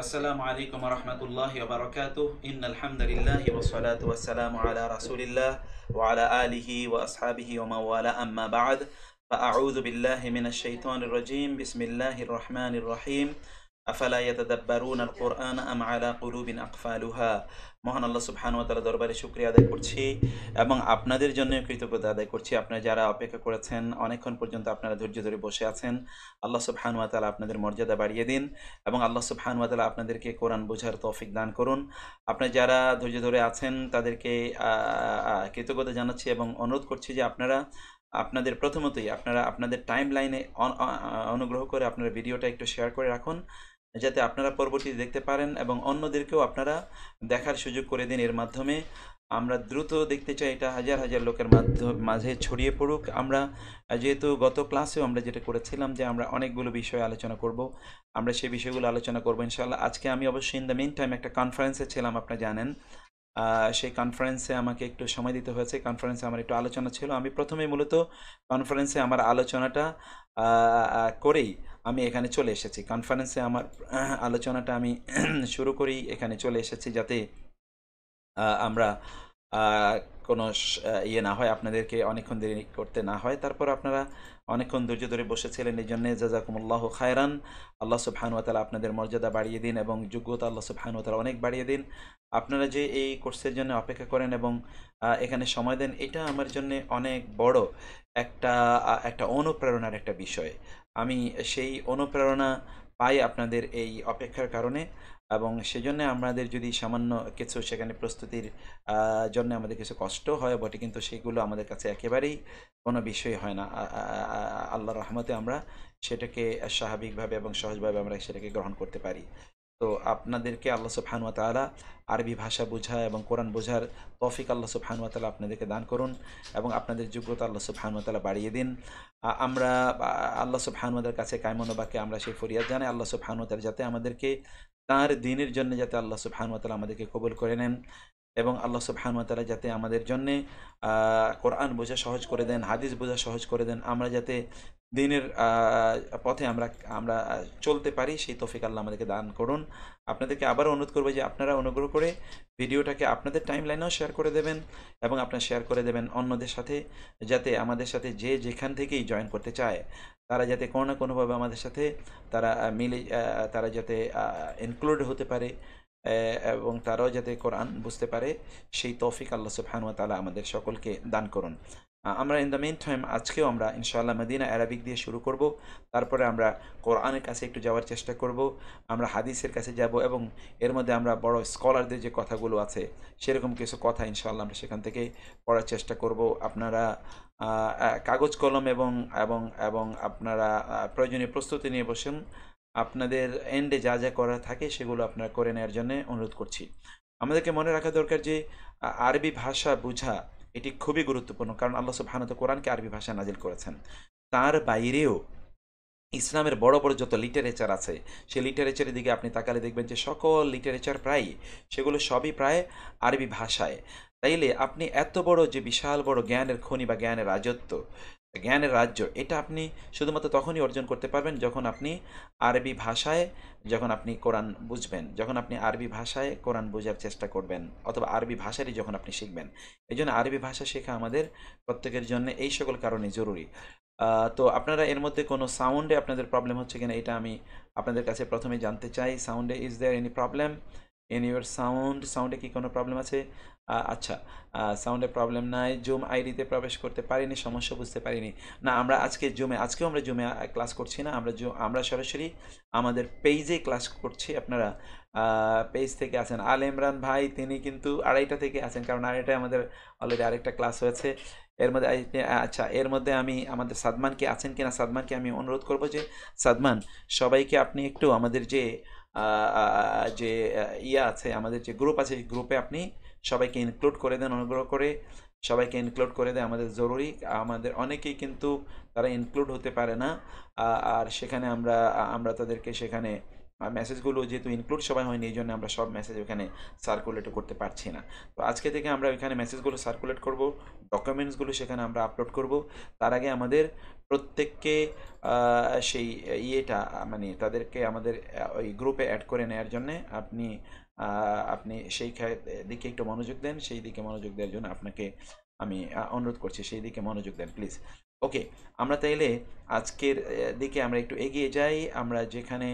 আসসালামু আলাইকুম রহমতুল্লাহি ওয়া বারাকাতুহু ইন্নাল হামদুলিল্লাহি ওয়াস সালাতু ওয়াস সালামু আলা রাসূলিল্লাহ ওয়া আলা আলিহি ওয়া আসহাবিহি ওয়া মাওয়ালা আম্মা বা'দ ফাআউযু বিল্লাহি মিনাশ শাইতানির রাজীম বিসমিল্লাহির রহমানির রহিম আফালা ইয়াতাদাব্বারুনাল কুরআনা আম আলা কুলুবিন আকফালুহা। মহান আল্লাহ সুবহানাহু ওয়া তাআলা দরবারে শুকরিয়া আদায় করছি এবং আপনাদের জন্য কৃতজ্ঞতা আদায় করছি। আপনারা যারা অপেক্ষা করেছেন অনেকক্ষণ পর্যন্ত আপনারা ধৈর্য ধরে বসে আছেন, আল্লাহ সুবহানাহু ওয়া তাআলা আপনাদের মর্যাদা বাড়িয়ে দিন এবং আল্লাহ সুবহানাহু ওয়া তাআলা আপনাদেরকে কোরআন বোঝার তৌফিক দান করুন। আপনারা যারা ধৈর্য ধরে আছেন তাদেরকে কৃতজ্ঞতা জানাচ্ছি এবং অনুরোধ করছি যে আপনারা আপনাদের প্রথমতই আপনারা আপনাদের টাইম লাইনে অনুগ্রহ করে আপনারা ভিডিওটা একটু শেয়ার করে রাখুন, যাতে আপনারা পরবর্তীতে দেখতে পারেন এবং অন্যদেরকেও আপনারা দেখার সুযোগ করে দিন। এর মাধ্যমে আমরা দ্রুত দেখতে চাই এটা হাজার হাজার লোকের মাঝে ছড়িয়ে পড়ুক। আমরা যেহেতু গত ক্লাসেও আমরা যেটা করেছিলাম যে আমরা অনেকগুলো বিষয় আলোচনা করব, আমরা সেই বিষয়গুলো আলোচনা করবো ইনশাআল্লাহ। আজকে আমি অবশ্যই ইন দ্য মেইন টাইম একটা কনফারেন্সে ছিলাম, আপনারা জানেন। সেই কনফারেন্সে আমাকে একটু সময় দিতে হয়েছে, কনফারেন্সে আমার একটু আলোচনা ছিল। আমি প্রথমেই মূলত কনফারেন্সে আমার আলোচনাটা করেই আমি এখানে চলে এসেছি। কনফারেন্সে আমার আলোচনাটা আমি শুরু করেই এখানে চলে এসেছি, যাতে আমরা কোনো ইয়ে না হয়, আপনাদেরকে অনেকক্ষণ দেরি করতে না হয়। তারপর আপনারা অনেকক্ষণ ধৈর্য ধরে বসেছিলেন, এই জন্যে জাযাকুমুল্লাহু খায়রান। আল্লাহ সুবহানাহু ওয়া তাআলা আপনাদের মর্যাদা বাড়িয়ে দিন এবং যোগ্যতা আল্লাহ সুবহানাহু ওয়া তাআলা অনেক বাড়িয়ে দিন। আপনারা যে এই কোর্সের জন্য অপেক্ষা করেন এবং এখানে সময় দেন, এটা আমার জন্যে অনেক বড় একটা একটা অনুপ্রেরণার একটা বিষয়। আমি সেই অনুপ্রেরণা পাই আপনাদের এই অপেক্ষার কারণে এবং সেজন্য আমাদের যদি সামান্য কিছু সেখানে প্রস্তুতির জন্য আমাদের কিছু কষ্ট হয় বটে, কিন্তু সেগুলো আমাদের কাছে একেবারেই কোনো বিষয় হয় না। আল্লাহর রহমতে আমরা সেটাকে স্বাভাবিকভাবে এবং সহজভাবে আমরা সেটাকে গ্রহণ করতে পারি। তো আপনাদেরকে আল্লাহ সুবহানাহু ওয়া তাআলা আরবি ভাষা বোঝা এবং কোরআন বোঝার তৌফিক আল্লাহ সুবহানাহু ওয়া তাআলা আপনাদেরকে দান করুন এবং আপনাদের যোগ্যতা আল্লাহ সুবহানাহু ওয়া তাআলা বাড়িয়ে দিন। আমরা আল্লাহ সুবহানাহু ওয়া তাআলার কাছে কায়মনোবাক্যে আমরা সেই ফরিয়াদ জানাই, আল্লাহ সুবহানাহু ওয়া তাআলা যাতে আমাদেরকে তার দ্বীনের জন্য যাতে আল্লাহ সুবহানাহু ওয়া তাআলা আমাদেরকে কবুল করে নেন এবং আল্লাহ সুবহানাহু ওয়া তাআলা যাতে আমাদের জন্যে কোরআন বোঝা সহজ করে দেন, হাদিস বোঝা সহজ করে দেন। আমরা যাতে দ্বীনের পথে আমরা আমরা চলতে পারি, সেই তৌফিক আল্লাহ আমাদেরকে দান করুন। আপনাদেরকে আবারও অনুরোধ করবো যে আপনারা অনুগ্রহ করে ভিডিওটাকে আপনাদের টাইম লাইনেও শেয়ার করে দেবেন এবং আপনারা শেয়ার করে দেবেন অন্যদের সাথে, যাতে আমাদের সাথে যে যেখান থেকেই জয়েন করতে চায় তারা যাতে কোনো না কোনোভাবে আমাদের সাথে তারা মিলে তারা যাতে ইনক্লুড হতে পারে এবং তারাও যাতে কোরআন বুঝতে পারে, সেই তৌফিক আল্লাহ সুবহানাহু ওয়া তাআলা আমাদের সকলকে দান করুন। আমরা ইন দ্য মেইন টাইম আজকেও আমরা ইনশাআল্লাহ মদিনা অ্যারাবিক দিয়ে শুরু করব, তারপরে আমরা কোরআনের কাছে একটু যাওয়ার চেষ্টা করব, আমরা হাদিসের কাছে যাব এবং এর মধ্যে আমরা বড় স্কলারদের যে কথাগুলো আছে সেরকম কিছু কথা ইনশাআল্লাহ আমরা সেখান থেকে পড়ার চেষ্টা করব। আপনারা কাগজ কলম এবং এবং এবং আপনারা প্রয়োজনীয় প্রস্তুতি নিয়ে বসেন। আপনাদের এন্ডে যা যা করা থাকে সেগুলো আপনারা করে নেওয়ার জন্য অনুরোধ করছি। আমাদেরকে মনে রাখা দরকার যে আরবি ভাষা বোঝা এটি খুবই গুরুত্বপূর্ণ, কারণ আল্লাহ সুবহানাহু ওয়া তাআলা কোরআনকে আরবি ভাষায় নাজিল করেছেন। তার বাইরেও ইসলামের বড় বড় যত লিটারেচার আছে সেই লিটারেচারের দিকে আপনি তাকালে দেখবেন যে সকল লিটারেচার প্রায় সেগুলো সবই প্রায় আরবি ভাষায়। তাইলে আপনি এত বড় যে বিশাল বড় জ্ঞানের খনি বা জ্ঞানের রাজত্ব, জ্ঞানের রাজ্য, এটা আপনি শুধুমাত্র তখনই অর্জন করতে পারবেন যখন আপনি আরবি ভাষায়, যখন আপনি কোরআন বুঝবেন, যখন আপনি আরবি ভাষায় কোরআন বোঝার চেষ্টা করবেন অথবা আরবি ভাষারই যখন আপনি শিখবেন। এই জন্য আরবি ভাষা শেখা আমাদের প্রত্যেকের জন্য এই সকল কারণে জরুরি। তো আপনারা এর মধ্যে কোনো সাউন্ডে আপনাদের প্রবলেম হচ্ছে কিনা এটা আমি আপনাদের কাছে প্রথমে জানতে চাই। সাউন্ডে is there any problem in your sound? সাউন্ডে কি কোনো প্রবলেম আছে? আচ্ছা, সাউন্ডে প্রবলেম নাই। জুম আইডিতে প্রবেশ করতে পারিনি, সমস্যা বুঝতে পারিনি। না, আমরা আজকেও আমরা জুমে ক্লাস করছি না, আমরা সরাসরি আমাদের পেজে ক্লাস করছি। আপনারা পেজ থেকে আছেন। আল ইমরান ভাই তিনি কিন্তু 2:30 থেকে আছেন, কারণ 2:30টায় আমাদের অলরেডি আরেকটা ক্লাস হয়েছে। এর মধ্যে আচ্ছা, এর মধ্যে আমি আমাদের সাদমানকে আছেন কিনা, সাদমানকে আমি অনুরোধ করব যে সাদমান, সবাইকে আপনি একটু আমাদের যে যে ইয়া আছে, আমাদের যে গ্রুপ আছে, গ্রুপে আপনি সবাইকে ইনক্লুড করে দেন, অনুগ্রহ করে সবাইকে ইনক্লুড করে দেন, আমাদের জরুরি। আমাদের অনেকেই কিন্তু তারা ইনক্লুড হতে পারে না, আর সেখানে আমরা আমরা তাদেরকে সেখানে মেসেজগুলো যেহেতু ইনক্লুড সবাই হয়নি, এই জন্য আমরা সব মেসেজ ওখানে সার্কুলেটও করতে পারছি না। তো আজকে থেকে আমরা ওইখানে মেসেজগুলো সার্কুলেট করব, ডকুমেন্টসগুলো সেখানে আমরা আপলোড করব। তার আগে আমাদের প্রত্যেককে সেই ইয়েটা মানে তাদেরকে আমাদের ওই গ্রুপে অ্যাড করে নেওয়ার জন্যে আপনি আপনি সেই দিকে একটু মনোযোগ দেন, সেই দিকে মনোযোগ দেওয়ার জন্য আপনাকে আমি অনুরোধ করছি, সেই দিকে মনোযোগ দেন প্লিজ। ওকে, আমরা তাইলে আজকের দিকে আমরা একটু এগিয়ে যাই। আমরা যেখানে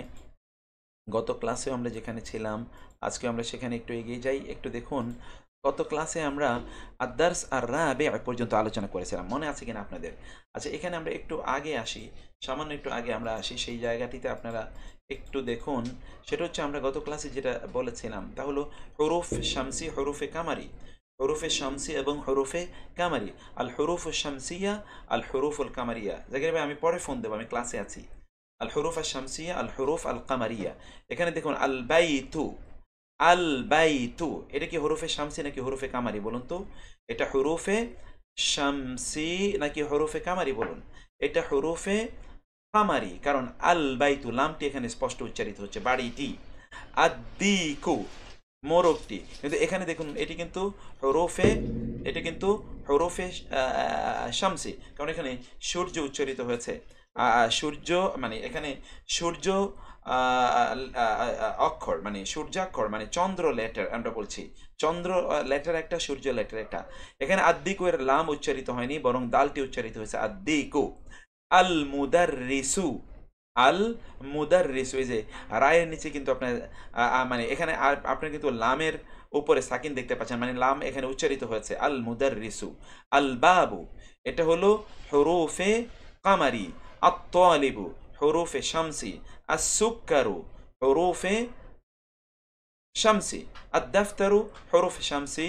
গত ক্লাসেও আমরা যেখানে ছিলাম, আজকে আমরা সেখানে একটু এগিয়ে যাই। একটু দেখুন, গত ক্লাসে আমরা আদার্স আর রাবে পর্যন্ত আলোচনা করেছিলাম, মনে আছে কিনা আপনাদের? আচ্ছা, এখানে আমরা একটু আগে আসি, সামান্য একটু আগে আমরা আসি সেই জায়গাটিতে আপনারা একটু দেখুন। সেটা হচ্ছে আমরা গত ক্লাসে যেটা বলেছিলাম তা হলো হরুফ শামসি, হরুফে কামারি, হরুফে শামসি এবং হরুফে কামারি। আল হরুফ শামসিয়া, আল হরুফুল কামারিয়া। জাকির ভাই আমি পরে ফোন দেবো, আমি ক্লাসে আছি। আল হরুফ আল শামসিয়া, আল হরুফ আল কামারিয়া। এখানে দেখুন আল বাইতু, আল বাইতু এটা কি হরুফে শামসি নাকি হরুফে কামারি বলুন তো? এটা হরুফে শামসি নাকি হরুফে কামারি বলুন? এটা হরুফে কামারি, কারণ আল বাইতু লামটি এখানে স্পষ্ট উচ্চারিত হচ্ছে, বাড়িটি। আদ্দিকু মোরগটি, কিন্তু এখানে দেখুন এটি কিন্তু হরফে, এটা কিন্তু হরফে শামসি, কারণ এখানে সূর্য উচ্চারিত হয়েছে। সূর্য মানে এখানে সূর্য অক্ষর মানে সূর্যাক্ষর মানে চন্দ্র লেটার আমরা বলছি, চন্দ্র লেটার একটা, সূর্য লেটার একটা। এখানে আদ্দিকু এর লাম উচ্চারিত হয়নি, বরং দালটি উচ্চারিত হয়েছে আদ্দিকু। আল মুদাররিসু, আল মুদাররিসু, এই যে রায়ের নিচে কিন্তু আপনার মানে এখানে আপনার কিন্তু লামের উপরে সাকিন দেখতে পাচ্ছেন, মানে লাম এখানে উচ্চারিত হয়েছে আল মুদাররিসু। আল বাবু এটা হলো হরুফে কামারি। আত-তালিবু হরুফে শামসি। আস-সুক্কারু হরুফে শামসি। আদ-দাফতারু হরুফে শামসি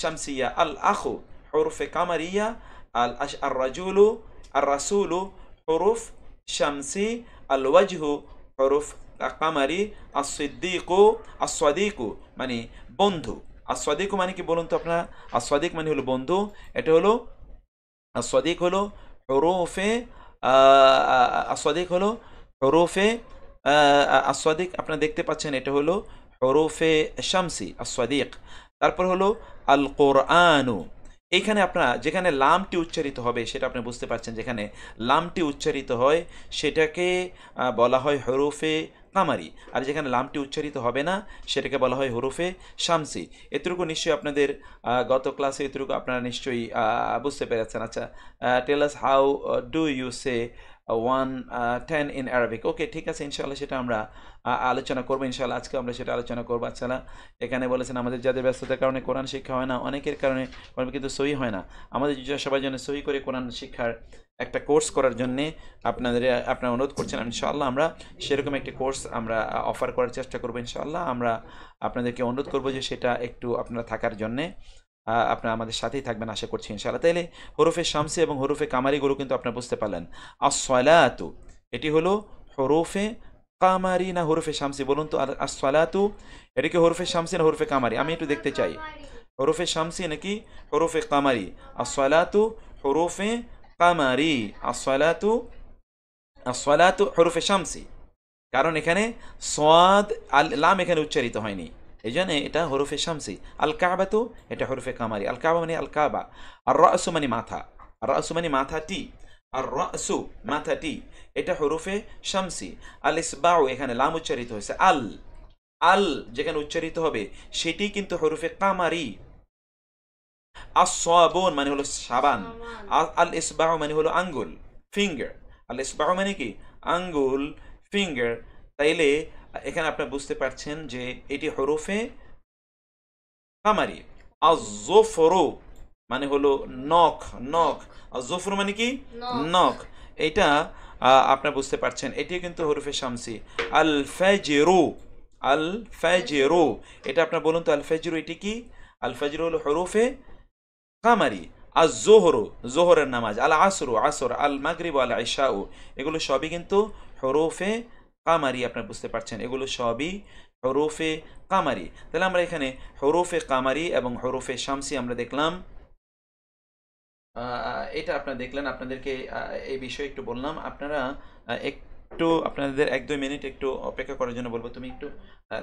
শামসিয়া। আল আখু হরুফে কামারিয়া। আর রাজুলু আর রাসুলু হরুফ শামসি। আল ওয়াজহু হরুফ কামারি। আসিদ্দিকু, আসসাদিকু মানে বন্ধু। আসসাদিকু মানে কি বলুন তো আপনারা? আসসাদিক মানে হলো বন্ধু। এটা হলো আসসাদিক হলো হরুফে আসসাদিক হলো হরুফে আসসাদিক, আপনারা দেখতে পাচ্ছেন এটা হলো হরুফে শামসি আসসাদিক। তারপর হলো আল কোরআনু। এইখানে আপনারা যেখানে লামটি উচ্চারিত হবে সেটা আপনি বুঝতে পারছেন, যেখানে লামটি উচ্চারিত হয় সেটাকে বলা হয় হরুফে কামারি, আর যেখানে লামটি উচ্চারিত হবে না সেটাকে বলা হয় হরুফে শামসি। এতটুকু নিশ্চয়ই আপনাদের গত ক্লাসে এতটুকু আপনারা নিশ্চয়ই বুঝতে পেরেছেন। আচ্ছা, tell us how do you say 110 in Arabic. Okay, ঠিক আছে, ইনশাআল্লাহ সেটা আমরা আলোচনা করবো। ইনশাআল্লাহ আজকে আমরা সেটা আলোচনা করবো। আচ্ছা, এখানে বলেছেন আমাদের যাদের ব্যস্ততার কারণে কোরআন শিক্ষা হয় না, অনেকের কারণে কিন্তু সহি হয় না। আমাদের সবার জন্য সহি করে কোরআন শিক্ষার একটা কোর্স করার জন্যে আপনারা অনুরোধ করছেন। ইনশাআল্লাহ আমরা সেরকম একটি কোর্স আমরা অফার করার চেষ্টা করবো। ইনশাআল্লাহ আমরা আপনাদেরকে অনুরোধ করবো যে সেটা একটু আপনারা থাকার জন্যে আপনারা আমাদের সাথেই থাকবেন আশা করছি ইনশাআল্লাহ। তাইলে হরুফে শামসি এবং হরুফে কামারিগুলো কিন্তু আপনারা বুঝতে পারলেন। আসসালাতু এটি হলো হরুফে কামারি না হরুফে শামসি বলুন তো? আর আসসালাতু এটা কি হরুফে শামসি না হরুফে কামারি? আমি একটু দেখতে চাই, হরুফে শামসি নাকি হরুফে কামারি? আসসালাতু হরুফে কামারি। আসসালাতু, আসসালাতু হরুফে শামসি, কারণ এখানে সাদ আল লাম এখানে উচ্চারিত হয়নি, এই জন্য এটা হরুফে শামসি। আল কাবাতু এটা হরুফে কামারি। আল কাবা মানে আল কাবা। আর রাসু মানে মাথা, আর রাসু মানে মাথাটি, আর রাসু মাথাটি, এটা হরুফে শামসি। আল ইসবাউ এখানে লাম উচ্চারিত হয়েছে, আল আল যেখানে উচ্চারিত হবে সেটি কিন্তু হরুফে কামারি। আসসাবুন মানে হলো সাবান। আল ইসবাউ মানে হলো আঙ্গুল, ফিঙ্গার। আল ইসবাউ মানে কি? আঙ্গুল, ফিঙ্গার। তাইলে এখানে আপনারা বুঝতে পারছেন যে এটি হরুফে কামারি। আজ-জফরু মানে হলো নখ, নখ। আজ-জফরু মানে কি? নখ। এটা আপনারা বুঝতে পারছেন, এটি কিন্তু হরুফে শামসি। আল ফাজরু, আল ফাজরু এটা আপনারা বলুন তো? আল ফাজরু এটি কি? আল ফাজরু হলো হরুফে কামারি। আজ জোহরু জোহরের নামাজ। আল আসরু আসর। আল মাগরিব আল ইশাউ এগুলো সবই কিন্তু হরুফে কামারি। আপনারা বুঝতে পারছেন এগুলো সবই হরুফে কামারি। তাহলে আমরা এখানে হরুফে কামারি এবং হরুফে শামসি আমরা দেখলাম। এটা আপনারা দেখলেন, আপনাদেরকে এই বিষয়ে একটু বললাম। আপনারা একটু আপনাদের 1-2 মিনিট একটু অপেক্ষা করার জন্য বলবো। তুমি একটু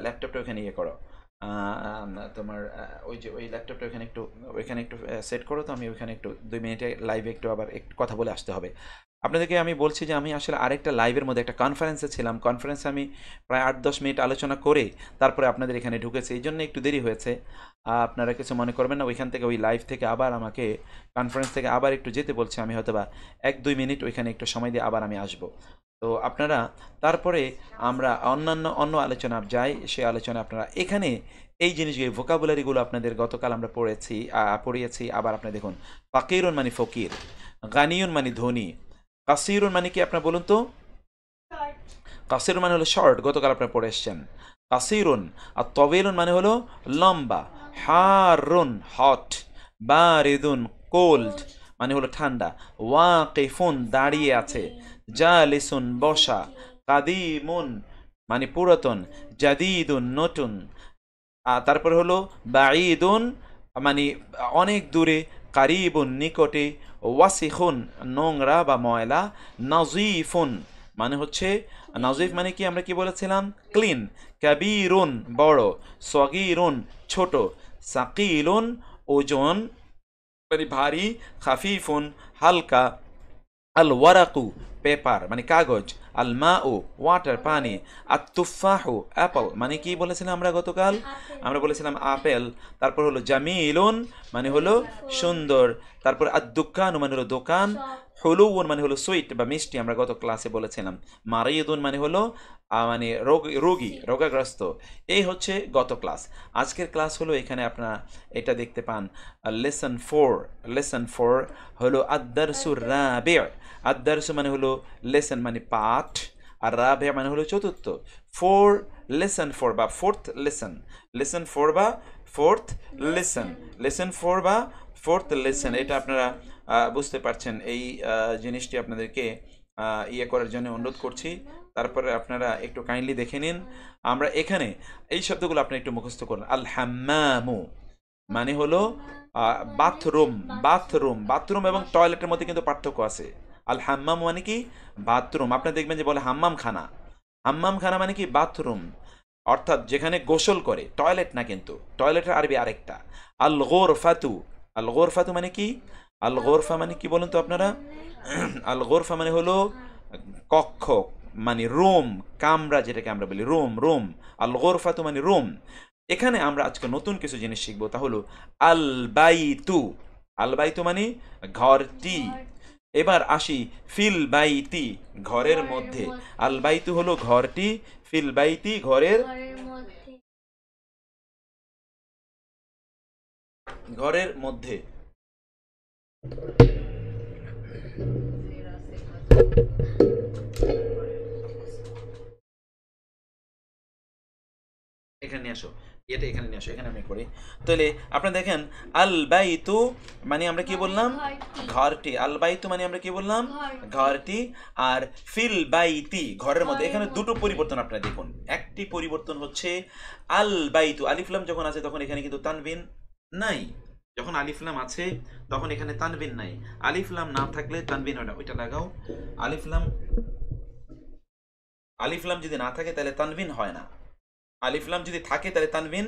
ল্যাপটপটা ওখানে ইয়ে করো, তোমার ওই যে ওই ল্যাপটপটা ওইখানে একটু সেট করো। তো আমি ওইখানে একটু 2 মিনিটে লাইভে একটু আবার একটু কথা বলে আসতে হবে। আপনাদেরকে আমি বলছি যে আমি আসলে আরেকটা লাইভের মধ্যে একটা কনফারেন্সে ছিলাম। কনফারেন্সে আমি প্রায় 8-10 মিনিট আলোচনা করে তারপরে আপনাদের এখানে ঢুকেছি, এই জন্য একটু দেরি হয়েছে। আপনারা কিছু মনে করবেন না। ওইখান থেকে ওই লাইভ থেকে আবার আমাকে কনফারেন্স থেকে আবার একটু যেতে বলছে। আমি হয়তো বা 1-2 মিনিট ওইখানে একটু সময় দিয়ে আবার আমি আসবো। তো আপনারা তারপরে আমরা অন্য আলোচনা যাই। সেই আলোচনা আপনারা এখানে এই জিনিসগুলো ভোকাবুলারিগুলো আপনাদের গতকাল আমরা পড়িয়েছি। আবার আপনি দেখুন, ফাকিরুন মানে ফকির, গানিয়ুন মানে ধনী, কাসিরুন মানে কি আপনার বলুন তো? কাসিরুন মানে হলো শর্ট, গতকাল আপনারা পড়ে এসছেন। কাসিরুন। আর তবিলুন মানে হলো লম্বা। হারুন হট, বারিদুন কোল্ড মানে হলো ঠান্ডা, ওয়াকিফুন দাঁড়িয়ে আছে, জালিসুন বসা, কাদিমুন মানে পুরাতন, জাদিদুন নতুন। তারপরে হলো বাঈদুন মানে অনেক দূরে, কারিবুন নিকটে, ওয়াসিখুন নোংরা বা ময়লা, নাজিফুন মানে হচ্ছে, নাজিফ মানে কি আমরা কি বলেছিলাম? ক্লিন। কাবীরুন বড়, সগীরুন ছোট, সাকিলুন ওজন মানে ভারী, খাফিফুন হালকা, আল ওয়ারাকু পেপার মানে কাগজ, আল মাউ ওয়াটার পানি, আর তুফাহু অ্যাপল মানে কি বলেছিলাম আমরা গতকাল? আমরা বলেছিলাম আপেল। তারপর হলো জামিলুন মানে হলো সুন্দর। তারপর আর দুকান মানে হলো দোকান, হুলুউন মানে হলো সুইট বা মিষ্টি, আমরা গত ক্লাসে বলেছিলাম। মারিদুন মানে হলো মানে রোগী, রোগাগ্রস্ত। এই হচ্ছে গত ক্লাস। আজকের ক্লাস হলো এখানে আপনারা এটা দেখতে পান, লেসন 4 হলো আদ-দারসুর রাবি'। আদ-দারসু মানে হলো লেসন মানে পাঠ, আর রাবি' মানে হলো চতুর্থ। লেসন 4 বা লেসন 4 বা লেসন 4 বা ফোর্থ লেসন। এটা আপনারা বুঝতে পারছেন। এই জিনিসটি আপনাদেরকে ইয়ে করার জন্য অনুরোধ করছি। তারপরে আপনারা একটু কাইন্ডলি দেখে নিন। আমরা এখানে এই শব্দগুলো আপনি একটু মুখস্থ করুন। আল হাম্মামু মানে হলো বাথরুম এবং টয়লেটের মধ্যে কিন্তু পার্থক্য আছে। আল হাম্মাম মানে কি? বাথরুম। আপনারা দেখবেন যে বলে হাম্মাম খানা মানে কি? বাথরুম, অর্থাৎ যেখানে গোসল করে, টয়লেট না কিন্তু। টয়লেটের আরবি আরেকটা। আল গোরফাতু মানে কি? আল গোরফা মানে কি বলুন তো আপনারা? আল গোরফা মানে হলো কক্ষ মানে রুম, কামরা যেটাকে আমরা বলি রুম। আল গোরফাতু মানে রুম। এখানে আমরা আজকে নতুন কিছু জিনিস শিখবো, তা হলো আল বাইতু মানে ঘরটি। এবার আসি ফিল বাইতি, ঘরের মধ্যে। আল বাইতু হলো ঘরটি, ফিল বাইতি ঘরের মধ্যে। এখানে নিয়ে আসো, এখানে নিয়ে আসো, এখানে আমি করি। তাহলে আপনারা দেখেন, আল বাইতু মানে আমরা কি বললাম? ঘরটি। আল বাইতু মানে আমরা কি বললাম? ঘরটি। আর ফিল বাইতি ঘরের মধ্যে। এখানে দুটো পরিবর্তন আপনারা দেখুন। একটি পরিবর্তন হচ্ছে আল বাইতু, আলিফলাম যখন আছে তখন এখানে কিন্তু তানবিন নাই। যখন আলিফলাম আছে তখন এখানে তানবিন নাই। আলিফলাম না থাকলে তানবিন হয় না। ওইটা লাগাও। আলিফলাম যদি না থাকে তাহলে তানবিন হয় না। আলিফলাম যদি থাকে তাহলে তানবিন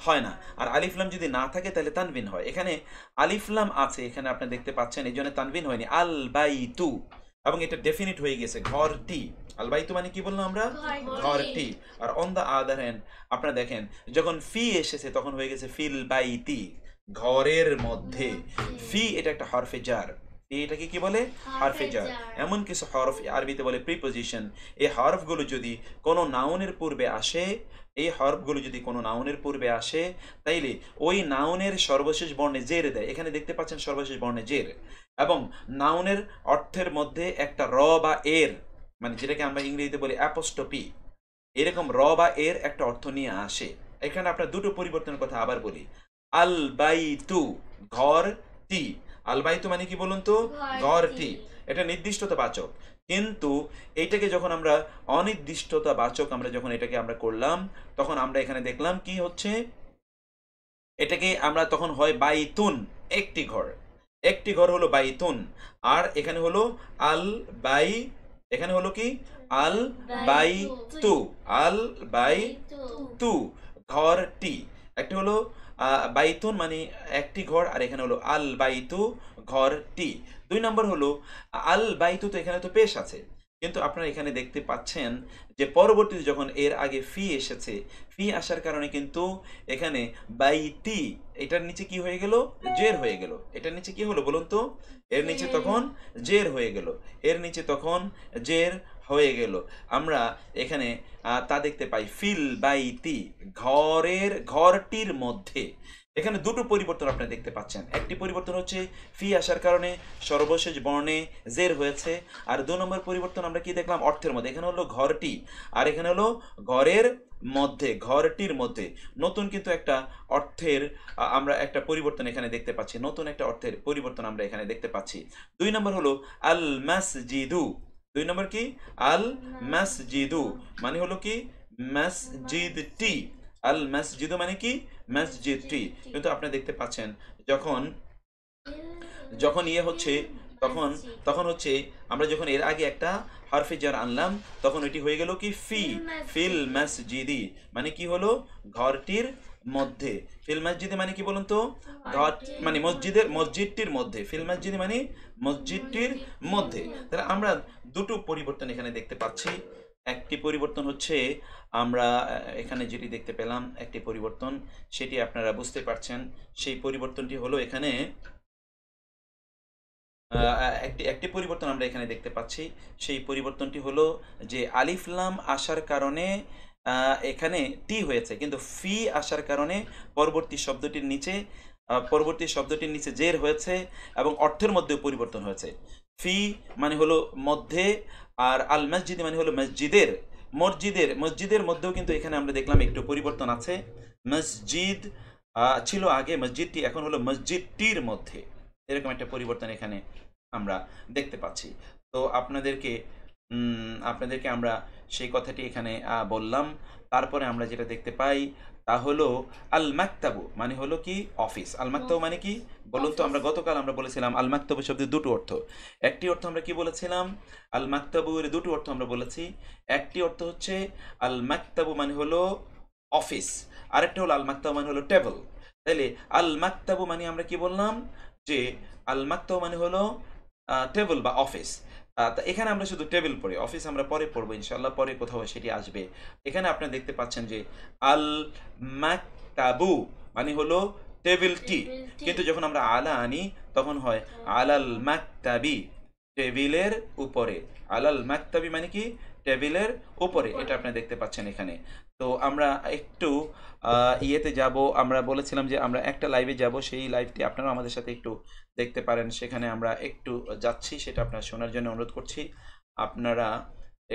হয় না, আর আলিফলাম যদি না থাকে তাহলে তানবিন হয়। এখানে আলিফলাম আছে, এখানে আপনি দেখতে পাচ্ছেন, এই জন্য তানবিন হয়নি। আল বাইতু, এবং এটা ডেফিনিট হয়ে গেছে ঘরটি। আল বাইতু মানে কি বললাম আমরা? ঘরটি। আর অন দা আদার হ্যান্ড আপনারা দেখেন, যখন ফি এসেছে তখন হয়ে গেছে ফিল বাইতি, ঘরের মধ্যে। ফি এটা একটা হরফে জার। এটাকে কি বলে? হরফে জার। এমন কিছু হরফ আরবিতে বলে প্রিপোজিশন। এই হরফগুলো যদি কোনো নাউনের পূর্বে আসে, তাইলে ওই নাউনের সর্বশেষ বর্ণে জের দেয়। এখানে দেখতে পাচ্ছেন সর্বশেষ বর্ণে জের, এবং নাউনের অর্থের মধ্যে একটা র বা এর মানে যেটাকে আমরা ইংরেজিতে বলি অ্যাপোস্ট্রফি, এরকম র বা এর একটা অর্থ নিয়ে আসে। এখানে আপনার দুটো পরিবর্তনের কথা আবার বলি। আল বাইতু ঘরটি। আল বাইতু মানে কি বলুন তো? ঘরটি। এটা নির্দিষ্টতা বাচক, কিন্তু এইটাকে যখন আমরা অনির্দিষ্টতা বাচক যখন এটাকে আমরা করলাম, তখন আমরা এখানে দেখলাম কি হচ্ছে, এটাকে আমরা তখন হয় বাইতুন, একটি ঘর হলো বাইতুন, আর এখানে হলো আল বাই এখানে হলো কি আল বাই তু, আল বাই তু ঘরটি। একটা হলো বাইতুন মানে একটি ঘর, আর এখানে হলো আল বাইতু ঘরটি। 2 নম্বর হলো আল বাইতু, তো এখানে তো পেশ আছে, কিন্তু আপনারা এখানে দেখতে পাচ্ছেন যে পরবর্তীতে যখন এর আগে ফি এসেছে, ফি আসার কারণে কিন্তু এখানে বাইতি এটার নিচে কি হয়ে গেল, জের হয়ে গেল। এটার নিচে কি হলো বলুন তো, এর নিচে তখন জের হয়ে গেল, এর নিচে তখন জের হয়ে গেল। আমরা এখানে তা দেখতে পাই ফিল বাইতি ঘরের, ঘরটির মধ্যে। এখানে দুটো পরিবর্তন আপনারা দেখতে পাচ্ছেন। একটি পরিবর্তন হচ্ছে ফি আসার কারণে সর্বশেষ বর্ণে জের হয়েছে, আর 2 নম্বর পরিবর্তন আমরা কি দেখলাম, অর্থের মধ্যে। এখানে হলো ঘরটি, আর এখানে হলো ঘরের মধ্যে, ঘরটির মধ্যে। নতুন কিন্তু একটা অর্থের আমরা একটা পরিবর্তন এখানে দেখতে পাচ্ছি, নতুন একটা অর্থের পরিবর্তন আমরা এখানে দেখতে পাচ্ছি। 2 নম্বর হলো আল মাসজিদু। 2 নম্বর কি আল মাসজিদু মানে হলো কি মসজিদটি। আল মসজিদু মানে কি মসজিদটি। কিন্তু আপনি দেখতে পাচ্ছেন যখন যখন ইয়ে হচ্ছে তখন তখন হচ্ছে আমরা যখন এর আগে একটা হরফে জার আনলাম, তখন এটি হয়ে গেল কি ফি, ফিল মসজিদি মানে কি হলো ঘরটির মধ্যে। ফিল মসজিদে মানে কি বলুন তো, ঘর মানে মসজিদের, মসজিদটির মধ্যে। ফিল মসজিদে মানে মসজিদটির মধ্যে। তাহলে আমরা দুটো পরিবর্তন এখানে দেখতে পাচ্ছি। একটি পরিবর্তন হচ্ছে আমরা এখানে যেটি দেখতে পেলাম, একটি পরিবর্তন, সেটি আপনারা বুঝতে পারছেন। সেই পরিবর্তনটি হলো এখানে একটি একটি পরিবর্তন আমরা এখানে দেখতে পাচ্ছি। সেই পরিবর্তনটি হলো যে আলিফ লাম আসার কারণে এখানে টি হয়েছে, কিন্তু ফি আসার কারণে পরবর্তী শব্দটির নিচে জের হয়েছে এবং অর্থের মধ্যেও পরিবর্তন হয়েছে। ফি মানে হলো মধ্যে, আর আল মসজিদ মানে হলো মসজিদের, মসজিদের মধ্যেও কিন্তু এখানে আমরা দেখলাম একটু পরিবর্তন আছে। মসজিদ ছিল আগে, মসজিদটি এখন হলো মসজিদটির মধ্যে। এরকম একটা পরিবর্তন এখানে আমরা দেখতে পাচ্ছি। তো আপনাদেরকে আমরা সেই কথাটি এখানে বললাম। তারপরে আমরা যেটা দেখতে পাই তা হলো আল মাকতাবু মানে হলো কি অফিস। আল মাকতাবু মানে কি বলুন তো, আমরা গতকাল আমরা বলেছিলাম আল মাকতাবু শব্দের দুটো অর্থ। একটি অর্থ আমরা কি বলেছিলাম, আল মাকতাবুর দুটো অর্থ আমরা বলেছি। একটি অর্থ হচ্ছে আল মাকতাবু মানে হলো অফিস, আরেকটা হলো আল মাকতাবু মানে হলো টেবল। তাইলে আল মাকতাবু মানে আমরা কি বললাম যে আল মাকতাবু মানে হলো টেবল বা অফিস। তা এখানে আমরা শুধু টেবিল পড়ি, অফিস আমরা পরে পড়বো ইনশাল্লাহ, পরে কোথাও সেটি আসবে। এখানে আপনারা দেখতে পাচ্ছেন যে আল মাকতাবু মানে হলো টেবিলটি, কিন্তু যখন আমরা আলা আনি তখন হয় আলাল মাকতাবি, টেবিলের উপরে। আলাল মাকতাবি মানে কি টেবিলের উপরে, এটা আপনি দেখতে পাচ্ছেন এখানে। তো আমরা একটু ইয়েতে যাব, আমরা বলেছিলাম যে আমরা একটা লাইভে যাব, সেই লাইভটি আপনারা আমাদের সাথে একটু দেখতে পারেন। সেখানে আমরা একটু যাচ্ছি, সেটা আপনারা শোনার জন্য অনুরোধ করছি। আপনারা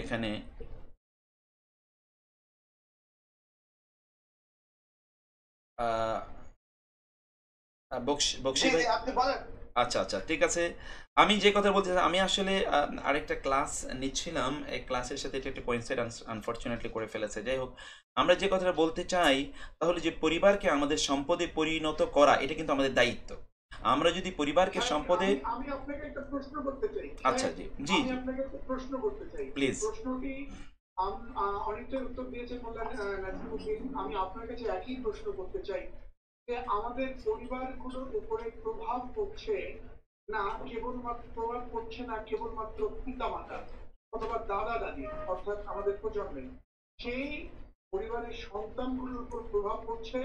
এখানে বক্সি ভাই, আচ্ছা আচ্ছা ঠিক আছে। আমি যে কথা বলতে আমি আসলে আরেকটা ক্লাস নিচ্ছিলাম, এই ক্লাসের সাথে এটা একটা কোইন্সিডেন্স আনফরচুনেটলি করে ফেলেছে। যাই হোক, আমরা যে কথাটা বলতে চাই তাহলে যে পরিবারকে আমাদের সম্পদে পরিণত করা, এটা কিন্তু আমাদের দায়িত্ব। আমরা যদি পরিবারকে সম্পদে, আমি আপনাকে একটা প্রশ্ন করতে চাই। আচ্ছা জি জি আমি জি আপনাকে একটা প্রশ্ন করতে চাই। প্লিজ। প্রশ্নটি অনেকটাই উত্তর দিয়েছেন বললেন নাজিমুদ্দিন। আমি আপনার কাছে একই প্রশ্ন করতে চাই যে আমাদের পরিবারগুলোর উপরে প্রভাব পড়ছে না কেবলমাত্র, প্রভাব পড়ছে না কেবলমাত্র পিতামাতা অথবা দাদা দাদি অর্থাৎ আমাদের প্রজন্মে, সেই পরিবারের সন্তানগুলোর উপর প্রভাব পড়ছে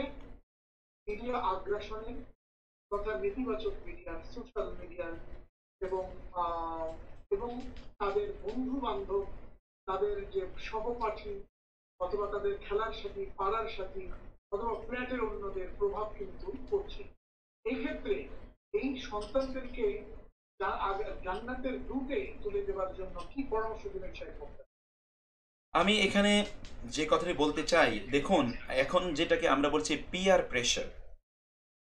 মিডিয়া আগ্রাসনের তথা নেতিবাচক মিডিয়ার, সোশ্যাল মিডিয়ার এবং এবং তাদের বন্ধু বান্ধব, তাদের যে সহপাঠী অথবা তাদের খেলার সাথী, পাড়ার সাথী অথবা ফ্ল্যাটের অন্যদের প্রভাব কিন্তু পড়ছে। এই ক্ষেত্রে এই সন্তানদেরকে জান্নাতের রুটে তুলে দেওয়ার জন্য কি পরামর্শ দিবেন শেখ? আমি এখানে যে কথাটি বলতে চাই, দেখুন এখন যেটাকে আমরা বলছি পিয়ার প্রেশার,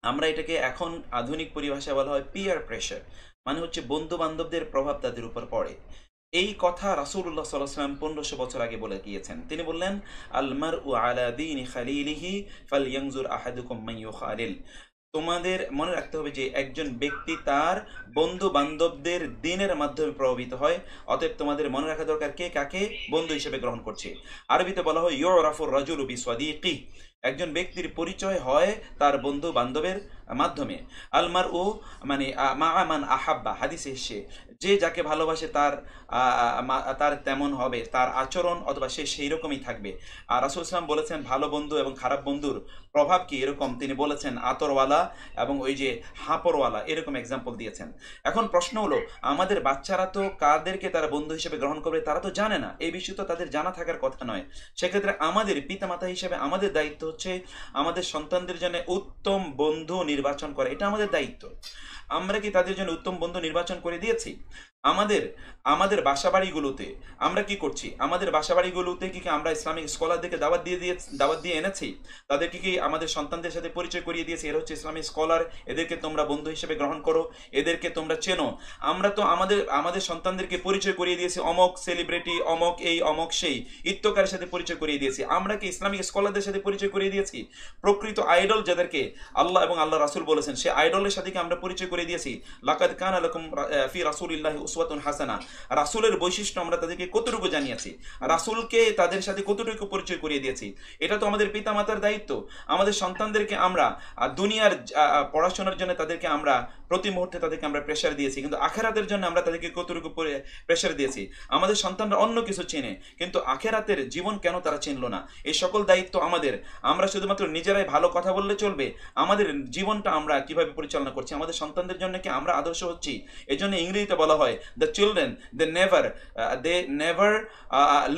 আমরা এটাকে এখন আধুনিক পরিভাষায় বলা হয় পিয়ার প্রেশার, মানে হচ্ছে বন্ধু বান্ধবদের প্রভাব তাদের উপর পড়ে। এই কথা রাসূলুল্লাহ সাল্লাল্লাহু আলাইহি ওয়াসাল্লাম 1500 বছর আগে বলে গিয়েছেন। তিনি বললেন আল মারউ আলা দীনি খালিলিহি ফালইয়ানজুর আহাদুকুম মান ইউখালিল। তোমাদের মনে রাখতে হবে যে একজন ব্যক্তি তার বন্ধু বান্ধবদের দিনের মাধ্যমে প্রভাবিত হয়, অতএব তোমাদের মনে রাখা দরকার কে কাকে বন্ধু হিসেবে গ্রহণ করছে। আরবিতে বলা হয় ইউরাফুর রাজুলু বিসাদিকি, একজন ব্যক্তির পরিচয় হয় তার বন্ধু বান্ধবের মাধ্যমে। আলমার ও মানে মা আমান আহাব্বা, হাদিসে এসে যে যাকে ভালোবাসে তার তার তেমন হবে তার আচরণ, অথবা সে সেই রকমই থাকবে। আর রাসূল সাল্লাল্লাহু আলাইহি ওয়াসাল্লাম বলেছেন ভালো বন্ধু এবং খারাপ বন্ধুর প্রভাব কি এরকম, তিনি বলেছেন আতরওয়ালা এবং ওই যে হাঁপড়ওয়ালা, এরকম এক্সাম্পল দিয়েছেন। এখন প্রশ্ন হলো আমাদের বাচ্চারা তো কাদেরকে তারা বন্ধু হিসেবে গ্রহণ করবে তারা তো জানে না, এই বিষয় তো তাদের জানা থাকার কথা নয়। সেক্ষেত্রে আমাদের পিতামাতা হিসেবে আমাদের দায়িত্ব হচ্ছে আমাদের সন্তানদের জন্য উত্তম বন্ধু নির্বাচন করা, এটা আমাদের দায়িত্ব। আমরা কি তাদের জন্য উত্তম বন্ধু নির্বাচন করে দিয়েছি? আমাদের আমাদের বাসাবাড়িগুলোতে আমরা কি করছি? আমাদের বাসাবাড়িগুলোতে কি আমরা ইসলামিক স্কলারদেরকে দাওয়াত দিয়ে এনেছি? তাদেরকে কি আমাদের সন্তানদের সাথে পরিচয় করিয়ে দিয়েছি এরা হচ্ছে ইসলামিক স্কলার, এদেরকে তোমরা বন্ধু হিসেবে গ্রহণ করো, এদেরকে তোমরা চেনো? আমরা তো আমাদের সন্তানদেরকে পরিচয় করিয়ে দিয়েছি অমক সেলিব্রিটি, অমক এই অমক সেই ইত্যকারের সাথে পরিচয় করিয়ে দিয়েছি। আমরা কি ইসলামিক স্কলারদের সাথে পরিচয় করিয়ে দিয়েছি? প্রকৃত আইডল যাদেরকে আল্লাহ এবং আল্লাহ রাসূল বলেছেন সে আইডলের সাথে কি আমরা পরিচয় করে দিয়েছি? লাকাদ কানা লাকুম ফি রাসূলিল্লাহি উসওয়াতুন হাসানা, রাসূলের বৈশিষ্ট্য আমরা তাদেরকে কতটুকু জানিয়েছি, রাসূলকে তাদের সাথে কতটুকু পরিচয় করিয়ে দিয়েছি? এটা তো আমাদের পিতামাতার দায়িত্ব। আমাদের সন্তানদেরকে আমরা দুনিয়ার পড়াশোনার জন্য তাদেরকে আমরা প্রতি মুহূর্তে তাদেরকে আমরা প্রেশার দিয়েছি, কিন্তু আখেরাতের জন্য আমরা তাদেরকে কতটুকু প্রেশার দিয়েছি? আমাদের সন্তানরা অন্য কিছু চেনে কিন্তু আখেরাতের জীবন কেন তারা চিনল না? এই সকল দায়িত্ব আমাদের। আমরা শুধুমাত্র নিজেরাই ভালো কথা বললে চলবে? আমাদের জীবনটা আমরা কিভাবে পরিচালনা করছি? আমাদের সন্তানদের জন্য কি আমরা আদর্শ হচ্ছি? এই জন্য ইংরেজিতে বলা হয় the children they never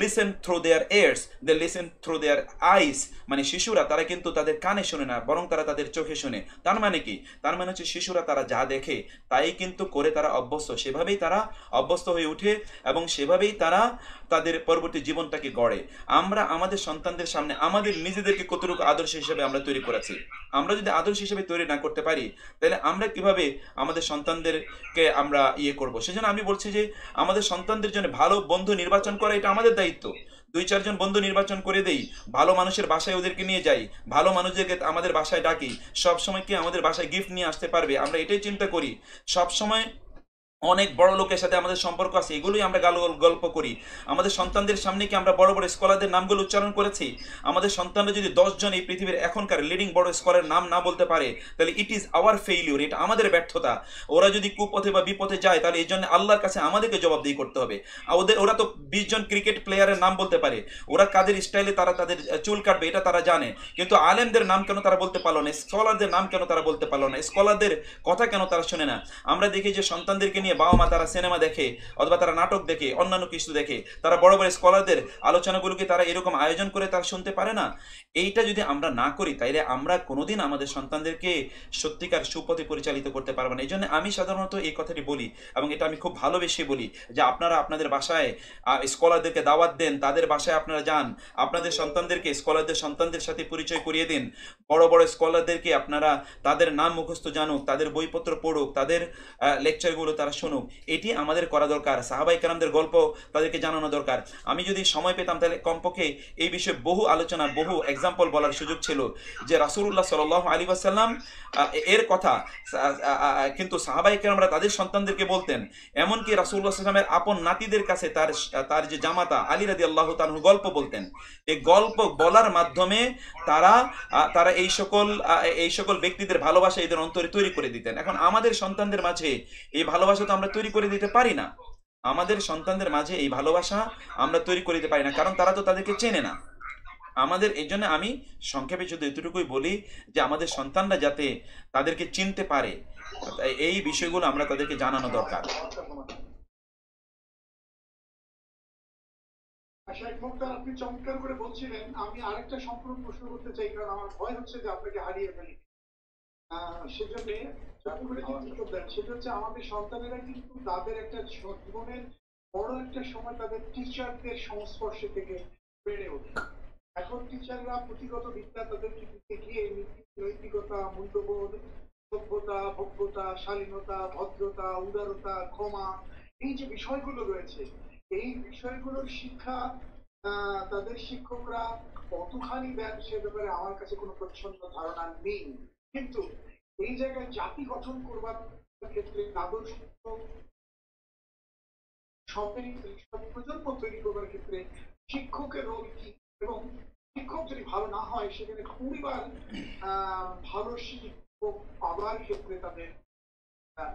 listen through their ears, they listen through their eyes. মানে শিশুরা তারা কিন্তু তাদের কানে শোনে না, বরং তারা তাদের চোখে শোনে। তার মানে কি? তার মানে হচ্ছে শিশুরা তারা যা দেখে তাই কিন্তু করে তারা অভ্যস্ত, সেভাবেই তারা অভ্যস্ত হয়ে উঠে এবং সেভাবেই তারা তাদের পরবর্তী জীবনটাকে গড়ে। আমরা আমাদের সন্তানদের সামনে আমাদের নিজেদেরকে কতটুকু আদর্শ হিসেবে আমরা তৈরি করেছি? আমরা যদি আদর্শ হিসেবে তৈরি না করতে পারি তাহলে আমরা কিভাবে আমাদের সন্তানদেরকে আমরা করব? সেজন্য আমি বলছি যে আমাদের সন্তানদের জন্য ভালো বন্ধু নির্বাচন করা এটা আমাদের দায়িত্ব। 2-4 জন বন্ধু নির্বাচন করে দেই, ভালো মানুষের বাসায় ওদেরকে নিয়ে যাই, ভালো মানুষদেরকে আমাদের বাসায় ডাকি। সবসময় কি আমাদের বাসায় গিফট নিয়ে আসতে পারবে আমরা এটাই চিন্তা করি? সবসময় অনেক বড় লোকের সাথে আমাদের সম্পর্ক আছে এগুলোই আমরা গল্প করি? আমাদের সন্তানদের সামনে কি আমরা বড় বড় স্কলারদের নামগুলো উচ্চারণ করেছি? আমাদের সন্তানরা যদি 10 জন এই পৃথিবীর এখনকার লিডিং বড় স্কলারের নাম না বলতে পারে তাহলে ইট ইজ আওয়ার ফেইলিউর, এটা আমাদের ব্যর্থতা। ওরা যদি কুপথে বা বিপথে যায় তাহলে এই জন্য আল্লাহর কাছে আমাদেরকে জবাবদিহি করতে হবে। ওরা তো 20 জন ক্রিকেট প্লেয়ারের নাম বলতে পারে, ওরা কাদের স্টাইলে তারা তাদের চুল কাটবে এটা তারা জানে, কিন্তু আলেমদের নাম কেন তারা বলতে পারলো না? স্কলারদের নাম কেন তারা বলতে পারলো না? স্কলারদের কথা কেন তারা শোনে না? আমরা দেখি যে সন্তানদেরকে নিয়ে বাবা মা তারা সিনেমা দেখে অথবা তারা নাটক দেখে অন্যান্য কিছু দেখে, তারা বড় বড় স্কলারদের আলোচনাগুলোকে তারা এরকম আয়োজন করে তারা শুনতে পারে না। এইটা যদি আমরা না করি তাইলে আমরা কোনোদিন আমাদের সন্তানদেরকে সত্যিকার সুপথে পরিচালিত করতে পারবো না। এই জন্য আমি সাধারণত এই কথাটি বলি এবং এটা আমি খুব ভালোবেসে বলি যে আপনারা আপনাদের বাসায় স্কলারদেরকে দাওয়াত দেন, তাদের বাসায় আপনারা যান, আপনাদের সন্তানদেরকে স্কলারদের সন্তানদের সাথে পরিচয় করিয়ে দিন। বড় বড় স্কলারদেরকে আপনারা তাদের নাম মুখস্থ জানুক, তাদের বইপত্র পড়ুক, তাদের লেকচারগুলো তারা শুনুক। এটি আমাদের করা দরকার। সাহাবাই কেরামদের গল্প তাদেরকে জানানো দরকার। আমি যদি সময় পেতাম তাহলে কমপক্ষে এই বিষয়ে বহু আলোচনা বহু এক্সাম্পল বলার সুযোগ ছিল যে রাসূলুল্লাহ সাল্লাল্লাহু আলাইহি ওয়াসাল্লাম এর কথা কিন্তু সাহাবাই কেরামরা তাদের সন্তানদেরকে বলতেন। এমনকি রাসূলুল্লাহ সাল্লাল্লাহু আলাইহি ওয়াসাল্লামের আপন নাতিদের কাছে তার যে জামাতা আলী রাদিয়াল্লাহু তাআলা গল্প বলতেন। এই গল্প বলার মাধ্যমে তারা এই সকল ব্যক্তিদের ভালোবাসা এদের অন্তরে তৈরি করে দিতেন। এখন আমাদের সন্তানদের মাঝে এই ভালোবাসা তো আমরা তৈরি করে দিতে পারি না। আমাদের সন্তানদের মাঝে এই ভালোবাসা আমরা তৈরি করে দিতে পারি না, কারণ তারা তো তাদেরকে চেনে না। আমাদের এই জন্য আমি সংক্ষেপে শুধু এতটুকুই বলি যে আমাদের সন্তানরা যাতে তাদেরকে চিনতে পারে এই বিষয়গুলো আমরা তাদেরকে জানানো দরকার। শাইখ মুক্তার আপনি চমৎকার করে বলছিলেন। আমি আরেকটা সম্পূর্ণ প্রশ্ন করতে চাই, কারণ আমার ভয় হচ্ছে যে আপনাকে হারিয়ে ফেলি। সেজন্য করে যে উত্তর দেন সেটা হচ্ছে আমাদের সন্তানেরা কিন্তু তাদের একটা জীবনের বড় একটা সময় তাদের টিচারদের সংস্পর্শে থেকে বেড়ে ওঠে। এখন টিচাররা পুঁথিগত বিদ্যা তাদেরকে দিতে গিয়ে নৈতিকতা, মূল্যবোধ, সভ্যতা, ভব্যতা, শালীনতা, ভদ্রতা, উদারতা, ক্ষমা, এই যে বিষয়গুলো রয়েছে এই বিষয়গুলোর শিক্ষা তাদের শিক্ষকরা কতখানি দেন সে ব্যাপারে আমার কাছে কোনো প্রচ্ছন্ন ধারণা নেই। কিন্তু এই জায়গায় জাতি গঠন করবার ক্ষেত্রে আদর্শ প্রজন্ম তৈরি করবার ক্ষেত্রে শিক্ষকের রোল কি, এবং শিক্ষক যদি ভালো না হয় সেখানে পরিবার ভালো শিক্ষক পাবার ক্ষেত্রে তাদের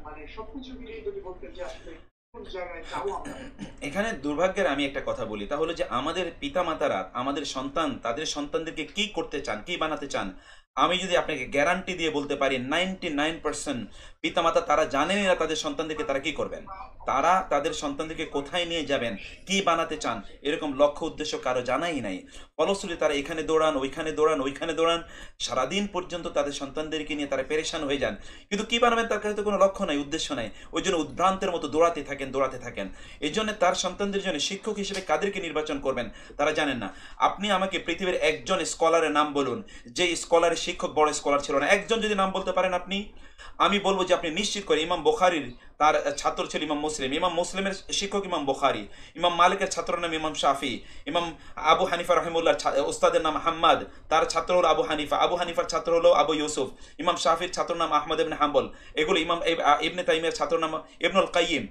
মানে সবকিছু মিলিয়ে যদি বলতে যে আসলে কোন জায়গায় যাবো আমরা। এখানে দুর্ভাগ্যের আমি একটা কথা বলি, তা হলো যে আমাদের পিতামাতারা আমাদের সন্তান তাদের সন্তানদেরকে কি করতে চান, কি বানাতে চান, আমি যদি আপনাকে গ্যারান্টি দিয়ে বলতে পারি 99% পিতামাতা তারা জানেনই না তাদের সন্তানদেরকে তারা কি করবেন, তারা তাদের সন্তানদেরকে কোথায় নিয়ে যাবেন, কি বানাতে চান, এরকম লক্ষ্য উদ্দেশ্য কারো জানাই নাই। ফলশ্রুতি তারা এখানে দৌড়ান, ওইখানে দৌড়ান, ওইখানে দৌড়ান, সারাদিন পর্যন্ত তাদের সন্তানদেরকে নিয়ে তারা পেরেশান হয়ে যান, কিন্তু কি বানাবেন তার কাছে তো কোনো লক্ষ্য নাই, উদ্দেশ্য নাই। ওই জন্য উদ্ভ্রান্তের মতো দৌড়াতে থাকেন। এই জন্য তার সন্তানদের জন্য শিক্ষক হিসেবে কাদেরকে নির্বাচন করবেন তারা জানেন না। আপনি আমাকে পৃথিবীর একজন স্কলারের নাম বলুন যে স্কলারের শিক্ষক বড় স্কলার ছিল না, একজন যদি নাম বলতে পারেন আপনি, আমি বলবো যে আপনি নিশ্চিত করে ইমাম বুখারীর তার ছাত্র ছিল ইমাম মুসলিম, ইমাম মুসলিমের শিক্ষক ইমাম বুখারী, ইমাম মালিকের ছাত্র নাম ইমাম শাফি, ইমাম আবু হানিফা রহিমুল্লাহ ওস্তাদের নাম হাম্মাদ, তার ছাত্র হলো আবু হানিফা, আবু হানিফার ছাত্র হলো আবু ইউসুফ, ইমাম শাফির ছাত্র নাম আহমদ ইবনে হাম্বল, এগুলো ইমাম ইবনে তাইমিয়ার ছাত্র নাম ইবনুল কাইয়িম।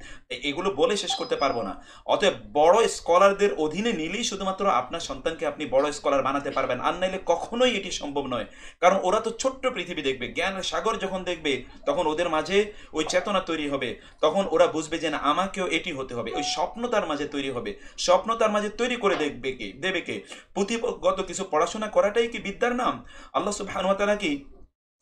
এগুলো বলে শেষ করতে পারবো না। অতএব বড় স্কলারদের অধীনে নিলেই শুধুমাত্র আপনার সন্তানকে আপনি বড় স্কলার বানাতে পারবেন, আর নাইলে কখনোই এটি সম্ভব নয়। কারণ ওরা তো ছোট্ট পৃথিবী দেখবে, জ্ঞানের সাগর যখন দেখবে তখন ওদের মাঝে ওই চেতনা তৈরি হবে, তখন ওরা বুঝবে যে না আমাকেও এটি হতে হবে, ওই স্বপ্ন তার মাঝে তৈরি হবে। স্বপ্ন তার মাঝে তৈরি করে দেবে কে? পুঁথিগত কিছু পড়াশোনা করাটাই কি বিদ্যার নাম? আল্লাহ সুবহানাহু ওয়া তাআলা কি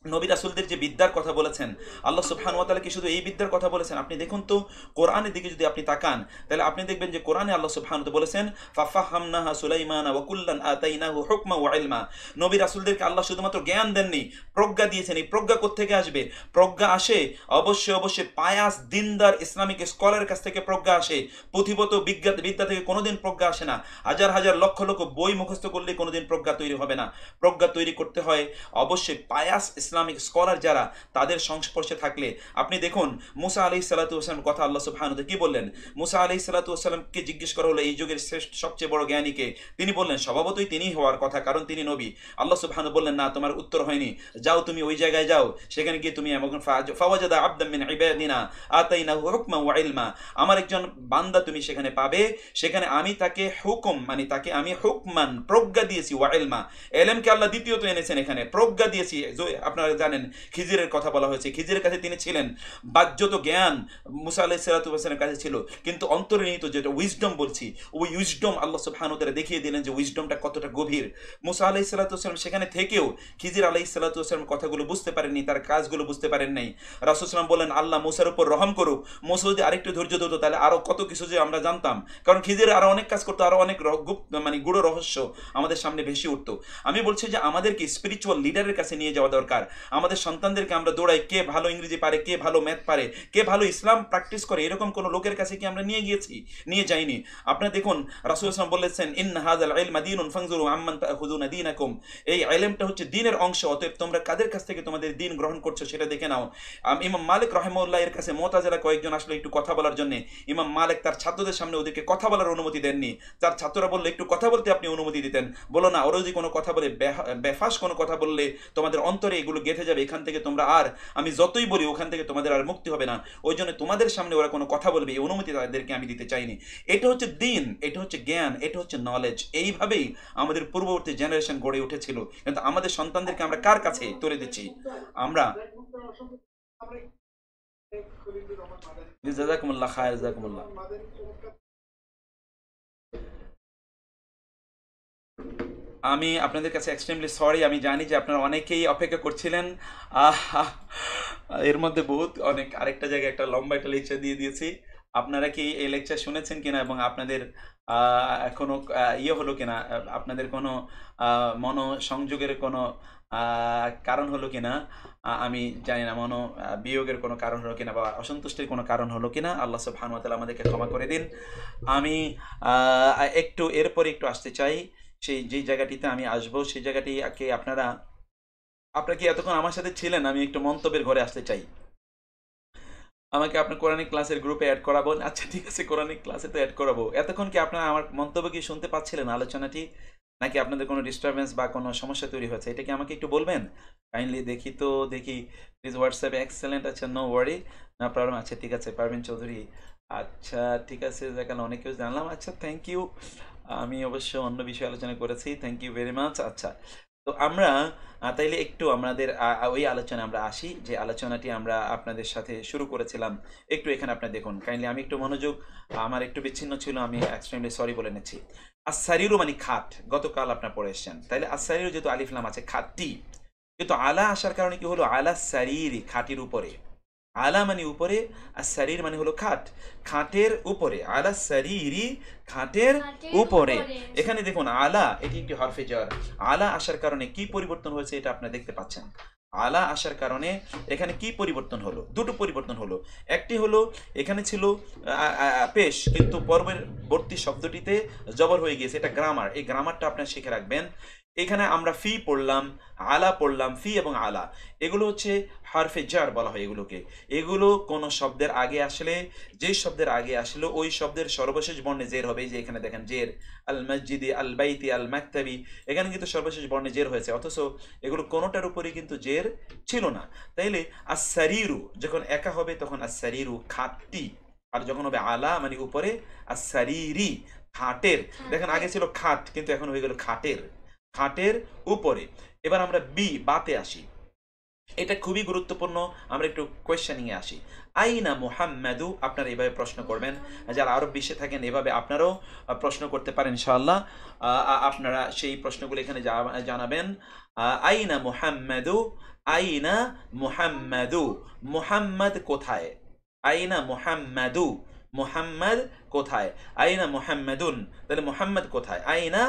নবী রাসূলদের যে বিদ্যার কথা বলেছেন, আল্লাহ সুবহানাহু ওয়া তাআলা কি শুধু এই বিদ্যার কথা বলেছেন? আপনি দেখুন তো কোরআনের দিকে যদি আপনি তাকান, তাহলে আপনি দেখবেন যে কোরআনে আল্লাহ সুবহানাহু ওয়া তাআলা বলেছেন ফাফাহামনাহা সুলাইমানা ওয়া কুল্লান আতাইনাহু হুকমা ওয়া ইলমা। নবী রাসূলদেরকে আল্লাহ শুধুমাত্র জ্ঞান দেননি, প্রজ্ঞা দিয়েছেন। এই প্রজ্ঞা কোত্থেকে আসবে? প্রজ্ঞা আসে অবশ্যই পায়াস দিনদার ইসলামিক স্কলারের কাছ থেকে প্রজ্ঞা আসে। পুঁথিগত বিদ্যা থেকে কোনোদিন প্রজ্ঞা আসে না। হাজার হাজার লক্ষ লক্ষ বই মুখস্থ করলে কোনোদিন প্রজ্ঞা তৈরি হবে না। প্রজ্ঞা তৈরি করতে হয় অবশ্যই পায়াস ইসলামিক স্কলার যারা, তাদের সংস্পর্শে থাকলে। আপনি দেখুন মুসা আলাইহিস সালাতু ওয়াস সালাম কথা আল্লাহ সুবহানাহু ওয়া তাআলা কি বললেন? মুসা আলাইহিস সালাতু ওয়াস সালামকে জিজ্ঞেস করা হলো এই যুগের সবচেয়ে বড় জ্ঞানীকে, তিনি বললেন স্বভাবতই তিনি হওয়ার কথা, কারণ তিনি নবী। আল্লাহ সুবহানাহু বললেন না, তোমার উত্তর হয়নি, যাও তুমি ওই জায়গায় যাও, সেখানে গিয়ে তুমি এমন ফাওয়াজাদা আবদাম মিন ইবাদিনা আতাইনাহু হুকমা ওয়া ইলমা, আমার একজন বান্দা তুমি সেখানে পাবে, সেখানে আমি তাকে হুকুম মানে তাকে আমি হুকমান প্রজ্ঞা দিয়েছি, ওয়া ইলমা এলেমকে আল্লাহ দ্বিতীয়ত এনেছেন, এখানে প্রজ্ঞা দিয়েছি। আপনারা জানেন খিজিরের কথা বলা হয়েছে, খিজিরের কাছে তিনি ছিলেন, বাহ্যত জ্ঞান মুসা আলাইহিস সালাতু ওয়াস সালামের কাছে ছিল, কিন্তু অন্তর্নিহিত যেটা উইজডম বলছি, ওই উইজডম আল্লাহ সুবহানাহু ওয়া তাআলা দেখিয়ে দিলেন যে উইজডমটা কতটা গভীর। মুসা আলাইহিস সালাতু ওয়াস সালাম সেখানে থেকেও খিজির আলাইহিস সালাতু ওয়াস সালামের কথাগুলো বুঝতে পারেননি, তার কাজগুলো বুঝতে পারেন নাই। রাসূল সাল্লাল্লাহু আলাইহি ওয়াসাল্লাম বলেন আল্লাহ মুসার উপর রহম করুক, মুসা যদি আরেকটু ধৈর্য ধরতো তাহলে আরো কত কিছু যে আমরা জানতাম, কারণ খিজির আরো অনেক কাজ করতো, আরো অনেক গুপ্ত মানে গূঢ় রহস্য আমাদের সামনে ভেসে উঠতো। আমি বলছি যে আমাদেরকে স্পিরিচুয়াল লিডারের কাছে নিয়ে যাওয়া দরকার। আমাদের সন্তানদেরকে আমরা দৌড়াই, কে ভালো ইংরেজি পারে, কে ভালো ম্যাথ পারে, কে ভালো ইসলাম প্র্যাকটিস করে, এরকম কোন লোকের কাছে কি আমরা নিয়ে যাইনি? আপনারা দেখুন রাসূল সাল্লাল্লাহু আলাইহি ওয়াসাল্লাম বলেছেন ইন্না হাযাল ইলমা দীনুন ফানজুরু আম্মান তাখুযুনা দীনাকুম, এই ইলমটা হচ্ছে দ্বীনের অংশ, অতএব তোমরা কাদের কাছ থেকে তোমাদের দ্বীন গ্রহণ করছো সেটা দেখে নাও। ইমাম মালিক রাহিমাহুল্লাহ এর কাছে মুতাজিলা কয়েকজন আসলে একটু কথা বলার জন্য, ইমাম মালিক তার ছাত্রদের সামনে ওদেরকে কথা বলার অনুমতি দেননি। তার ছাত্ররা বললে একটু কথা বলতে আপনি অনুমতি দিতেন, বলো না ওরা যদি কোনো কথা বলে বেফাস কোনো কথা বললে তোমাদের অন্তরে এগুলো গেঁথে যাবে, এখান থেকে তোমরা আর আমি যতই বলি ওখান থেকে তোমাদের আর মুক্তি হবে না, ওই জন্য তোমাদের সামনে ওরা কোনো কথা বলবে এই অনুমতি তাদেরকে আমি দিতে চাইনি। এটা হচ্ছে দ্বীন, এটা হচ্ছে জ্ঞান, এটা হচ্ছে নলেজ। এইভাবেই আমাদের পূর্ববর্তী জেনারেশন গড়ে উঠেছিল, কিন্তু আমাদের সন্তানদেরকে আমরা কার কাছে তুলে দিচ্ছি? আমরা জাযাকুমুল্লাহ খায়র, জাযাকুমুল্লাহ। আমি আপনাদের কাছে এক্সট্রিমলি সরি, আমি জানি যে আপনারা অনেকেই অপেক্ষা করছিলেন। এর মধ্যে বহুত অনেক আরেকটা জায়গায় একটা লম্বা একটা লেকচার দিয়ে দিয়েছি। আপনারা কি এই লেকচার শুনেছেন কিনা এবং আপনাদের কোনো ইয়ে হলো কিনা, আপনাদের কোনো মনোসংযোগের কোনো কারণ হলো কিনা আমি জানি না, বিয়োগের কোনো কারণ হলো কিনা বা অসন্তুষ্টির কোনো কারণ হলো কিনা, আল্লাহ সুবহানাহু ওয়া তাআলা আমাদেরকে ক্ষমা করে দিন। আমি একটু এরপরে একটু আসতে চাই সেই যেই জায়গাটিতে আমি আসবো, সেই জায়গাটিকে আপনারা কি এতক্ষণ আমার সাথে ছিলেন? আমি একটু মন্তব্যের ঘরে আসতে চাই। আমাকে আপনার কোরআনিক ক্লাসের গ্রুপে অ্যাড করাবো? আচ্ছা ঠিক আছে, কোরআনিক ক্লাসে তো অ্যাড করাবো। এতক্ষণ কি আপনারা আমার মন্তব্য কি শুনতে পাচ্ছিলেন, আলোচনাটি? নাকি আপনাদের কোনো ডিস্টারবেন্স বা কোনো সমস্যা তৈরি হয়েছে, এটা কি আমাকে একটু বলবেন? কাইন্ডলি দেখি তো, দেখি প্লিজ। হোয়াটসঅ্যাপে এক্সেলেন্ট, আচ্ছা নো ওয়ারি, না প্রবলেম। আচ্ছা ঠিক আছে, পারভিন চৌধুরী, আচ্ছা ঠিক আছে, দেখান অনেক কিছু জানলাম, আচ্ছা থ্যাংক ইউ। আমি অবশ্য অন্য বিষয়ে আলোচনা করেছি, থ্যাংক ইউ ভেরি মাচ। আচ্ছা, তো আমরা তাইলে একটু আমাদের ওই আলোচনা আমরা আসি, যে আলোচনাটি আমরা আপনাদের সাথে শুরু করেছিলাম। একটু এখানে আপনার দেখুন কাইন্ডলি, আমি একটু মনোযোগ আমার একটু বিচ্ছিন্ন ছিল, আমি এক্সট্রিমলি সরি বলে নিচ্ছি। আসারিরু মানে খাট, গতকাল আপনার পড়ে এসছেন, তাইলে আসারিরু যেহেতু আলিফলাম আছে খাটটি, কিন্তু আলা আসার কারণে কি হলো, আলা সারিরি, খাটির উপরে। আলা মানে উপরে, আর সারির মানে হলো খাট, খাটের উপরে। আলা সারিরি, খাটের উপরে। এখানে দেখুন আলা, এটি একটি হরফে জার। আলা আসার কারণে কি পরিবর্তন হয়েছে এটা আপনারা দেখতে পাচ্ছেন। আলা আসার কারণে এখানে কি পরিবর্তন হলো, দুটো পরিবর্তন হলো। একটি হলো এখানে ছিল পেশ, কিন্তু পরবর্তী শব্দটিতে জবর হয়ে গিয়েছে, এটা গ্রামার। এই গ্রামারটা আপনারা শিখে রাখবেন। এখানে আমরা ফি পড়লাম, আলা পড়লাম, ফি এবং আলা এগুলো হচ্ছে হারফে জার বলা হয় এগুলোকে। এগুলো কোন শব্দের আগে আসলে, যে শব্দের আগে আসলো ওই শব্দের সর্বশেষ বর্ণে জের হবে। এই যে এখানে দেখেন জের, আল মসজিদি, আল বাইতি, আল মাকতাবি, এখানে কিন্তু সর্বশেষ বর্ণে জের হয়েছে, অথচ এগুলো কোনোটার উপরে কিন্তু জের ছিল না। তাইলে আসারিরু যখন একা হবে তখন আসারিরু খাটটি, আর যখন হবে আলা মানে উপরে, আসারিরি খাটের। দেখেন আগে ছিল খাট, কিন্তু এখন হয়ে গেল খাটের, খাটের উপরে। এবার আমরা বাতে আসি, এটা খুবই গুরুত্বপূর্ণ। আমরা একটু কোয়েশ্চেনিংয়ে আসি। আইনা মুহাম্মাদু, আপনারা এভাবে প্রশ্ন করবেন। যারা আরব বিশ্বে থাকেন এভাবে আপনারাও প্রশ্ন করতে পারেন ইনশাআল্লাহ। আপনারা সেই প্রশ্নগুলো এখানে জানাবেন। আইনা মুহাম্মাদু, আইনা মুহাম্মাদু, মুহাম্মদ কোথায়? আইনা মুহাম্মাদু, মুহাম্মদ কোথায়? আইনা মুহাম্মাদুন, তাহলে মুহাম্মদ কোথায়? আইনা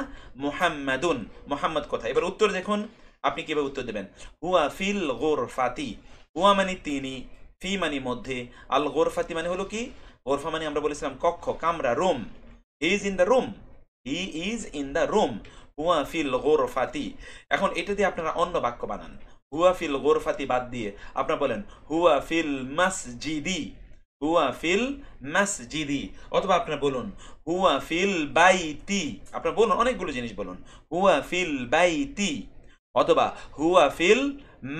মুহাম্মাদুন, মুহাম্মদ কোথায়? এবার উত্তর দেখুন, আপনি কিভাবে উত্তর দেবেন। হুয়া ফিল গোরফাতি, হুয়া মানে তিনি, ফি মানে মধ্যে, আল গোরফাতি মানে হলো কি, গোরফা মানে আমরা বলেছিলাম কক্ষ, কামরা, room. He is in the room, he is in the room, হুয়া ফিল গোরফাতি। এখন এটা দিয়ে আপনারা অন্য বাক্য বানান। হুয়া ফিল গোরফাতি বাদ দিয়ে আপনারা বলেন হুয়া ফিল মসজিদি, হুয়া ফিল মসজিদি। অথবা আপনারা বলুন হুয়া ফিল বাইতি, আপনারা বলুন অনেকগুলো জিনিস বলুন, হুয়া ফিল বাইতি। অথবা হুয়া ফিল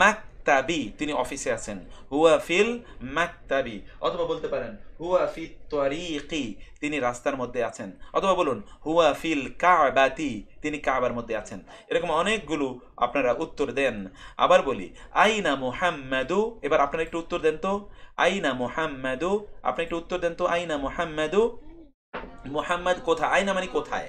মাকতাবি, তিনি অফিসে আছেন, হুয়া ফিল মাকতাবি। অথবা বলতে পারেন হুয়া ফি তরিকি, তিনি রাস্তার মধ্যে আছেন। অথবা বলুন হুয়া ফিল কাবাতি, তিনি কাবার মধ্যে আছেন। এরকম অনেকগুলো আপনারা উত্তর দেন। আবার বলি আইনা মুহাম্মাদু, এবার আপনারা একটু উত্তর দেন তো। আইনা মুহাম্মাদু, আপনি একটু উত্তর দেন তো। আইনা মুহাম্মাদু, মুহাম্মদ কোথায়? আইনা মানে কোথায়,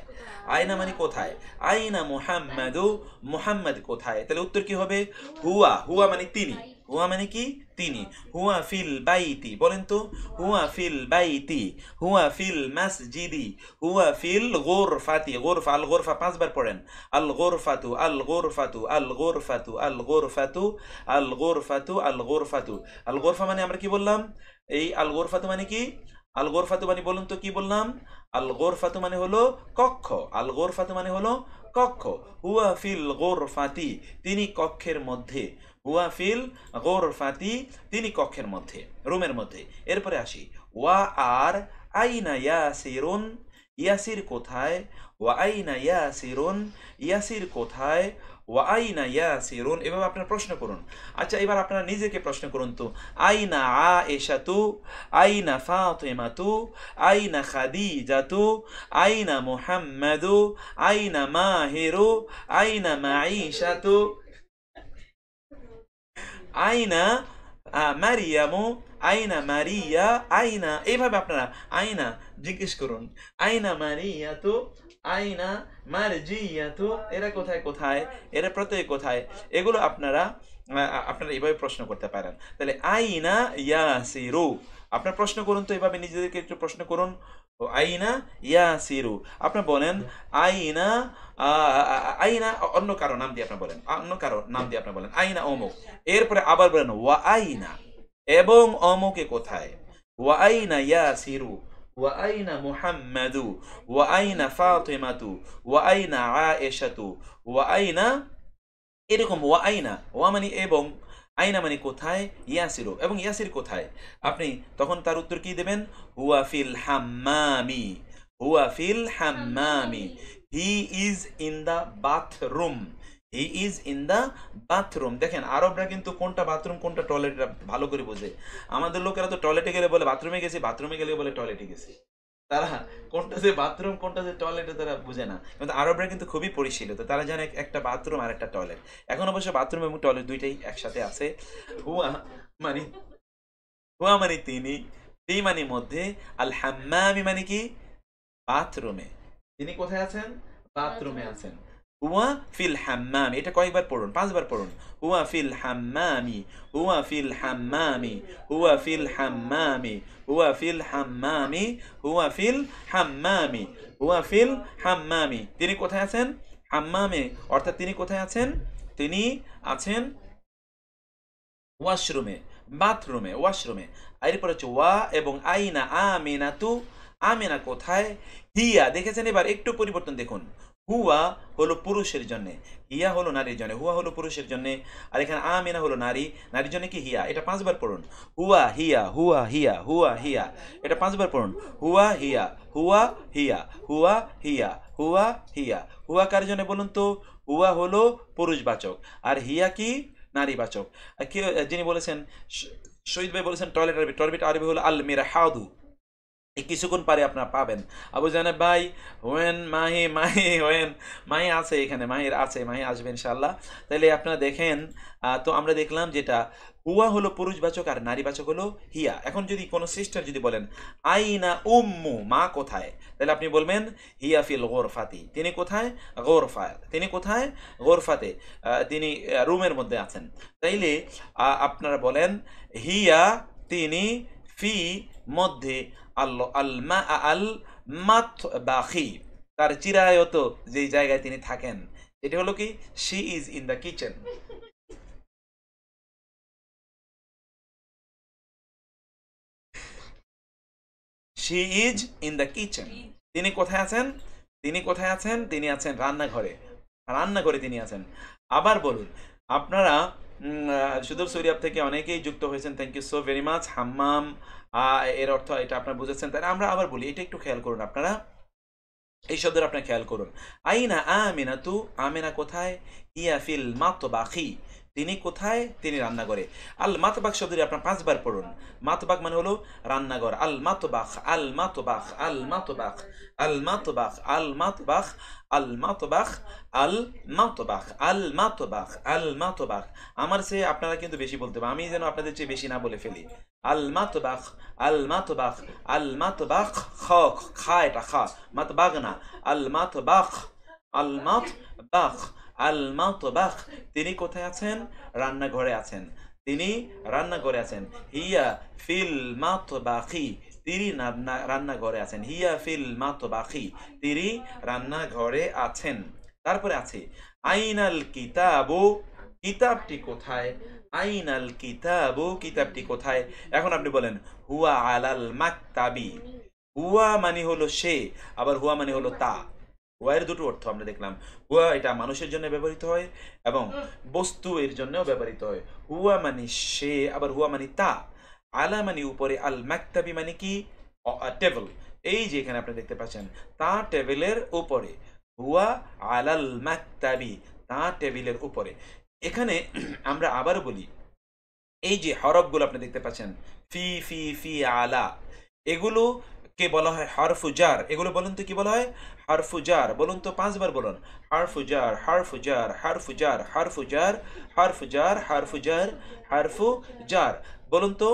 আইনা মানে কোথায়, আইনা মুহাম্মাদু, মুহাম্মদ কোথায়? তাহলে উত্তর কি হবে? হুয়া, হুয়া মানে তিনি, হুয়া মানে কি তিনি। হুয়া ফিল বাইতি, বলেন তো। হুয়া ফিল বাইতি, হুয়া ফিল মসজিদি, হুয়া ফিল গোরফাতি। গোরফা, আল গোরফা 5 বার পড়েন। আল গোরফাতু, আল গোরফাতু, আল গোরফাতু, আল গোরফাতু, আল গোরফাতু, আল গোরফাতু। আল গোরফা মানে আমরা কি বললাম? এই আল গোরফাতু মানে কি? আল গোরফাতু মানে বলুন তো কি বললাম? আল গোরফাতু মানে হলো কক্ষ, আল গোরফাতু মানে হলো কক্ষ। হুয়া ফিল গোরফাতি, তিনি কক্ষের মধ্যে। হুয়া ফিল গোরফাতি, তিনি কক্ষের মধ্যে, রুমের মধ্যে। এরপরে আসি ওয়া আর আইনা ইয়াসিরুন, ইয়াসির কোথায়? ওয়া আইনা ইয়াসিরুন, ইয়াসির কোথায়? ওয়া আইনা ইয়াসিরুন, এভাবে আপনারা প্রশ্ন করুন। আচ্ছা এবার আপনারা নিজেকে প্রশ্ন করুন তো। আইনা আয়েশাতু, আইনা ফাতিমাতু, আইনা খাদিজাতু, আইনা মুহাম্মাদু, আইনা মাহিরু, আইনা মাঈশাতু, আইনা মারিয়ামু, আইনা মারিয়া, আইনা, এইভাবে আপনারা আইনা জিজ্ঞেস করুন। আইনা মারিয়াতু, আইনা মারজিয়াতু, এরা কোথায় কোথায়, এরা প্রত্যেক কোথায়, এগুলো আপনারা আপনারা এইভাবে প্রশ্ন করতে পারেন। তাহলে আইনা ইয়াসিরু, আপনার প্রশ্ন করুন তো, এভাবে নিজেদেরকে একটু প্রশ্ন করুন। ও আইনা ইয়াসিরু, আপনার বলেন আইনা, আইনা অন্য কারো নাম দিয়ে আপনার বলেন, অন্য কারো নাম দিয়ে আপনার বলেন আইনা অমুক। এরপরে আবার বলেন ওয়া আইনা, এবং অমুকে কোথায়। ওয়া আইনা ইয়াসিরু, ওয়া আইনা মুহাম্মাদু, ওয়া আইনা ফাতিমাতু, ওয়া আইনা আয়েশাতু, ওয়া আইনা, এরকম ওয়া আইনা, ওয়া মানে এবং, আইনা মানে কোথায়, ইয়াসিরু, এবং ইয়াসির কোথায়। আপনি তখন তার উত্তর কি দেবেন? হুয়া ফিল হাম্মামি, হুয়া ফিল হাম্মামি, he is in the bathroom, he is in the bathroom. দেখেন আরবরা কিন্তু কোনটা বাথরুম কোনটা টয়লেট ভালো করে বোঝে। আমাদের লোকেরা তো টয়লেটে গেলে বলে বাথরুমে গেছি, বাথরুমে গেলে বলে টয়লেটে গেছি। তারা কোনটা যে বাথরুম কোনটা যে টয়লেটে তারা বুঝে না। কিন্তু আরবরা কিন্তু খুবই পরিশীলিত, তারা জানে একটা বাথরুম আর একটা টয়লেট। এখন অবশ্য বাথরুম এবং টয়লেট দুইটাই একসাথে আছে। হুয়া মানে, হুয়া মানে তিনি, ফি মানে মধ্যে, আল হাম্মামি মানে কি বাথরুমে। তিনি কোথায় আছেন? বাথরুমে আছেন। হুয়া ফিল হাম্মামি, এটা কয়েকবার পড়ুন? 5 বার পড়ুন। হুয়া ফিল হাম্মামি, হুয়া ফিল হাম্মামি, হুয়া ফিল হাম্মামি, হুয়া ফিল হাম্মামি, হুয়া ফিল হাম্মামি, হুয়া ফিল হাম্মামি। তিনি কোথায় আছেন? হাম্মামে, অর্থাৎ তিনি কোথায় আছেন? তিনি আছেন ওয়াশরুমে, বাথরুমে, ওয়াশরুমে। এরপর হচ্ছে ওয়া এবং আইনা, আমিনা তু, আমিনা কোথায়? হিয়া, দেখেছেন? এবার একটু পরিবর্তন দেখুন। হুয়া হলো পুরুষের জন্য, হিয়া হলো নারীর জন্য। হুয়া হলো পুরুষের জন্য, আর এখানে আমিনা হলো নারী, নারীর জন্য কি হিয়া। এটা 5 বার পড়ুন। হুয়া হিয়া, হুয়া হিয়া, হুয়া হিয়া। এটা 5 বার পড়ুন। হুয়া হিয়া, হুয়া হিয়া, হুয়া হিয়া, হুয়া হিয়া। হুয়া কার জন্য বলুন তো? হুয়া হলো পুরুষবাচক, আর হিয়া কি নারীবাচক। কে যিনি বলেছেন? শহীদ ভাই বলেছেন টয়লেট আরবি, টয়লেট আরবি হলো আল মিরহাদু। এই কিছুক্ষণ পারে আপনারা পাবেন। আবু জানেব ভাই, হোয়েন মাহি, মাহি হোয়েন, মাহি আছে এখানে, মাহির আছে, মাহি আসবে ইনশাল্লাহ। তাহলে আপনারা দেখেন, তো আমরা দেখলাম যেটা হুয়া হলো পুরুষবাচক আর নারীবাচক হলো হিয়া। এখন যদি কোনো সিস্টার যদি বলেন আইনা উম্মু, মা কোথায়, তাহলে আপনি বলবেন হিয়া ফিল গোরফাতি, তিনি কোথায়? গোরফা, তিনি কোথায়? গোরফাতে, তিনি রুমের মধ্যে আছেন। তাইলে আপনারা বলেন হিয়া, তিনি, ফি মধ্যে, আল মাত বাখি, তার চিরায়ত যেই জায়গায় তিনি থাকেন, এটা হলো কি? She is in the kitchen. She is in the kitchen, তিনি কোথায় আছেন? তিনি কোথায় আছেন? তিনি আছেন রান্নাঘরে, রান্নাঘরে তিনি আছেন। আবার বলুন আপনারা, সুদূর সৌরিয়াব থেকে অনেকেই যুক্ত হয়েছেন, thank you so very much. হাম্মাম, এর অর্থ এটা আপনারা বুঝেছেন। তাই আমরা আবার বলি, এটা একটু খেয়াল করুন আপনারা, এই শব্দটা আপনি খেয়াল করুন। আইনা আমিনা তু, আমিনা কোথায়? ইয়া ফিল মাতবাখি, তিনি কোথায়? তিনি রান্নাঘরে। আল মাতবাখ শব্দটি আপনার 5 বার পড়ুন। মাতবাখ মানে হলো রান্নাঘর। আল মাতবাখ, আল মাতবাখ, আল মাতবাখ, আল মাতবাখ, আল মাতবাখ, আল মাতবাখ, আল মাতবাখ, আল মাতবাখ, আল মাতবাখ। আমার চেয়ে আপনারা কিন্তু বেশি বলতে হবে, আমি যেন আপনাদের চেয়ে বেশি না বলে ফেলি। আল মাতবাখ, আল মাতবাখ, আল মাতবাখ, খ, খা, এটা খা, মাতবাগ না, আল মাতবাখ, আল মাতবাখ, আল মাতবাখ। তিনি কোথায় আছেন? রান্নাঘরে আছেন, তিনি রান্নাঘরে আছেন। হিয়া ফিল মাতবাখি, তিনি রান্নাঘরে আছেন। হিয়া ফিল মাতবাখি, তিনি রান্নাঘরে আছেন। তারপরে আছে আইনাল কিতাবু, কিতাবটি কোথায়? আইনাল কিতাবু, কিতাবটি কোথায়? এখন আপনি বলেন হুয়া আলাল মাকতাবি। হুয়া মানে হলো সে, আবার হুয়া মানে হলো তা। হুয়া এর দুটো অর্থ আমরা দেখলাম। হুয়া এটা মানুষের জন্য ব্যবহৃত হয় এবং বস্তু এর জন্যও ব্যবহৃত হয়। হুয়া মানে সে, আবার হুয়া মানে তা। আলা মানে উপরে, আল মাকতাবি মানে কি? টেবিল। এই যে এখানে আপনি দেখতে পাচ্ছেন, তা টেবিলের উপরে। হুয়া আলাল মাকতাবি, তা টেবিলের উপরে। এখানে আমরা আবারও বলি, এই যে হরফগুলো আপনি দেখতে পাচ্ছেন, ফি ফি ফি আলা, এগুলো কে বলা হয় হারফুজার। এগুলো বলুন তো কি বলা হয়? হারফুজার। বলুন তো 5 বার বলুন। হারফুজার, হারফুজার, হারফুজার, হারফুজার, হারফুজার, হারফুজার, হারফুজার। বলুন তো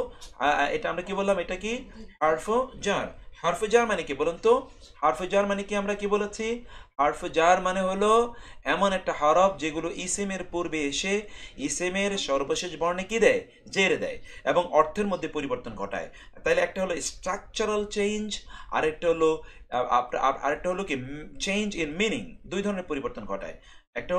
এটা আমরা কি বললাম? এটা কি হারফুজার। হারফুজার মানে কি বলুন তো? হারফুজার মানে কি আমরা কি বলেছি? হারফুজার মানে হলো এমন একটা হরফ যেগুলো ইসিমের পূর্বে এসে ইসিমের সর্বশেষ বর্ণে কি দেয়? জের দেয় এবং অর্থের মধ্যে পরিবর্তন ঘটায়। তাইলে একটা হলো স্ট্রাকচারাল চেঞ্জ, আরেকটা হলো আরেকটা হলো কি চেঞ্জ ইন মিনিং। 2 ধরনের পরিবর্তন ঘটায়। একটা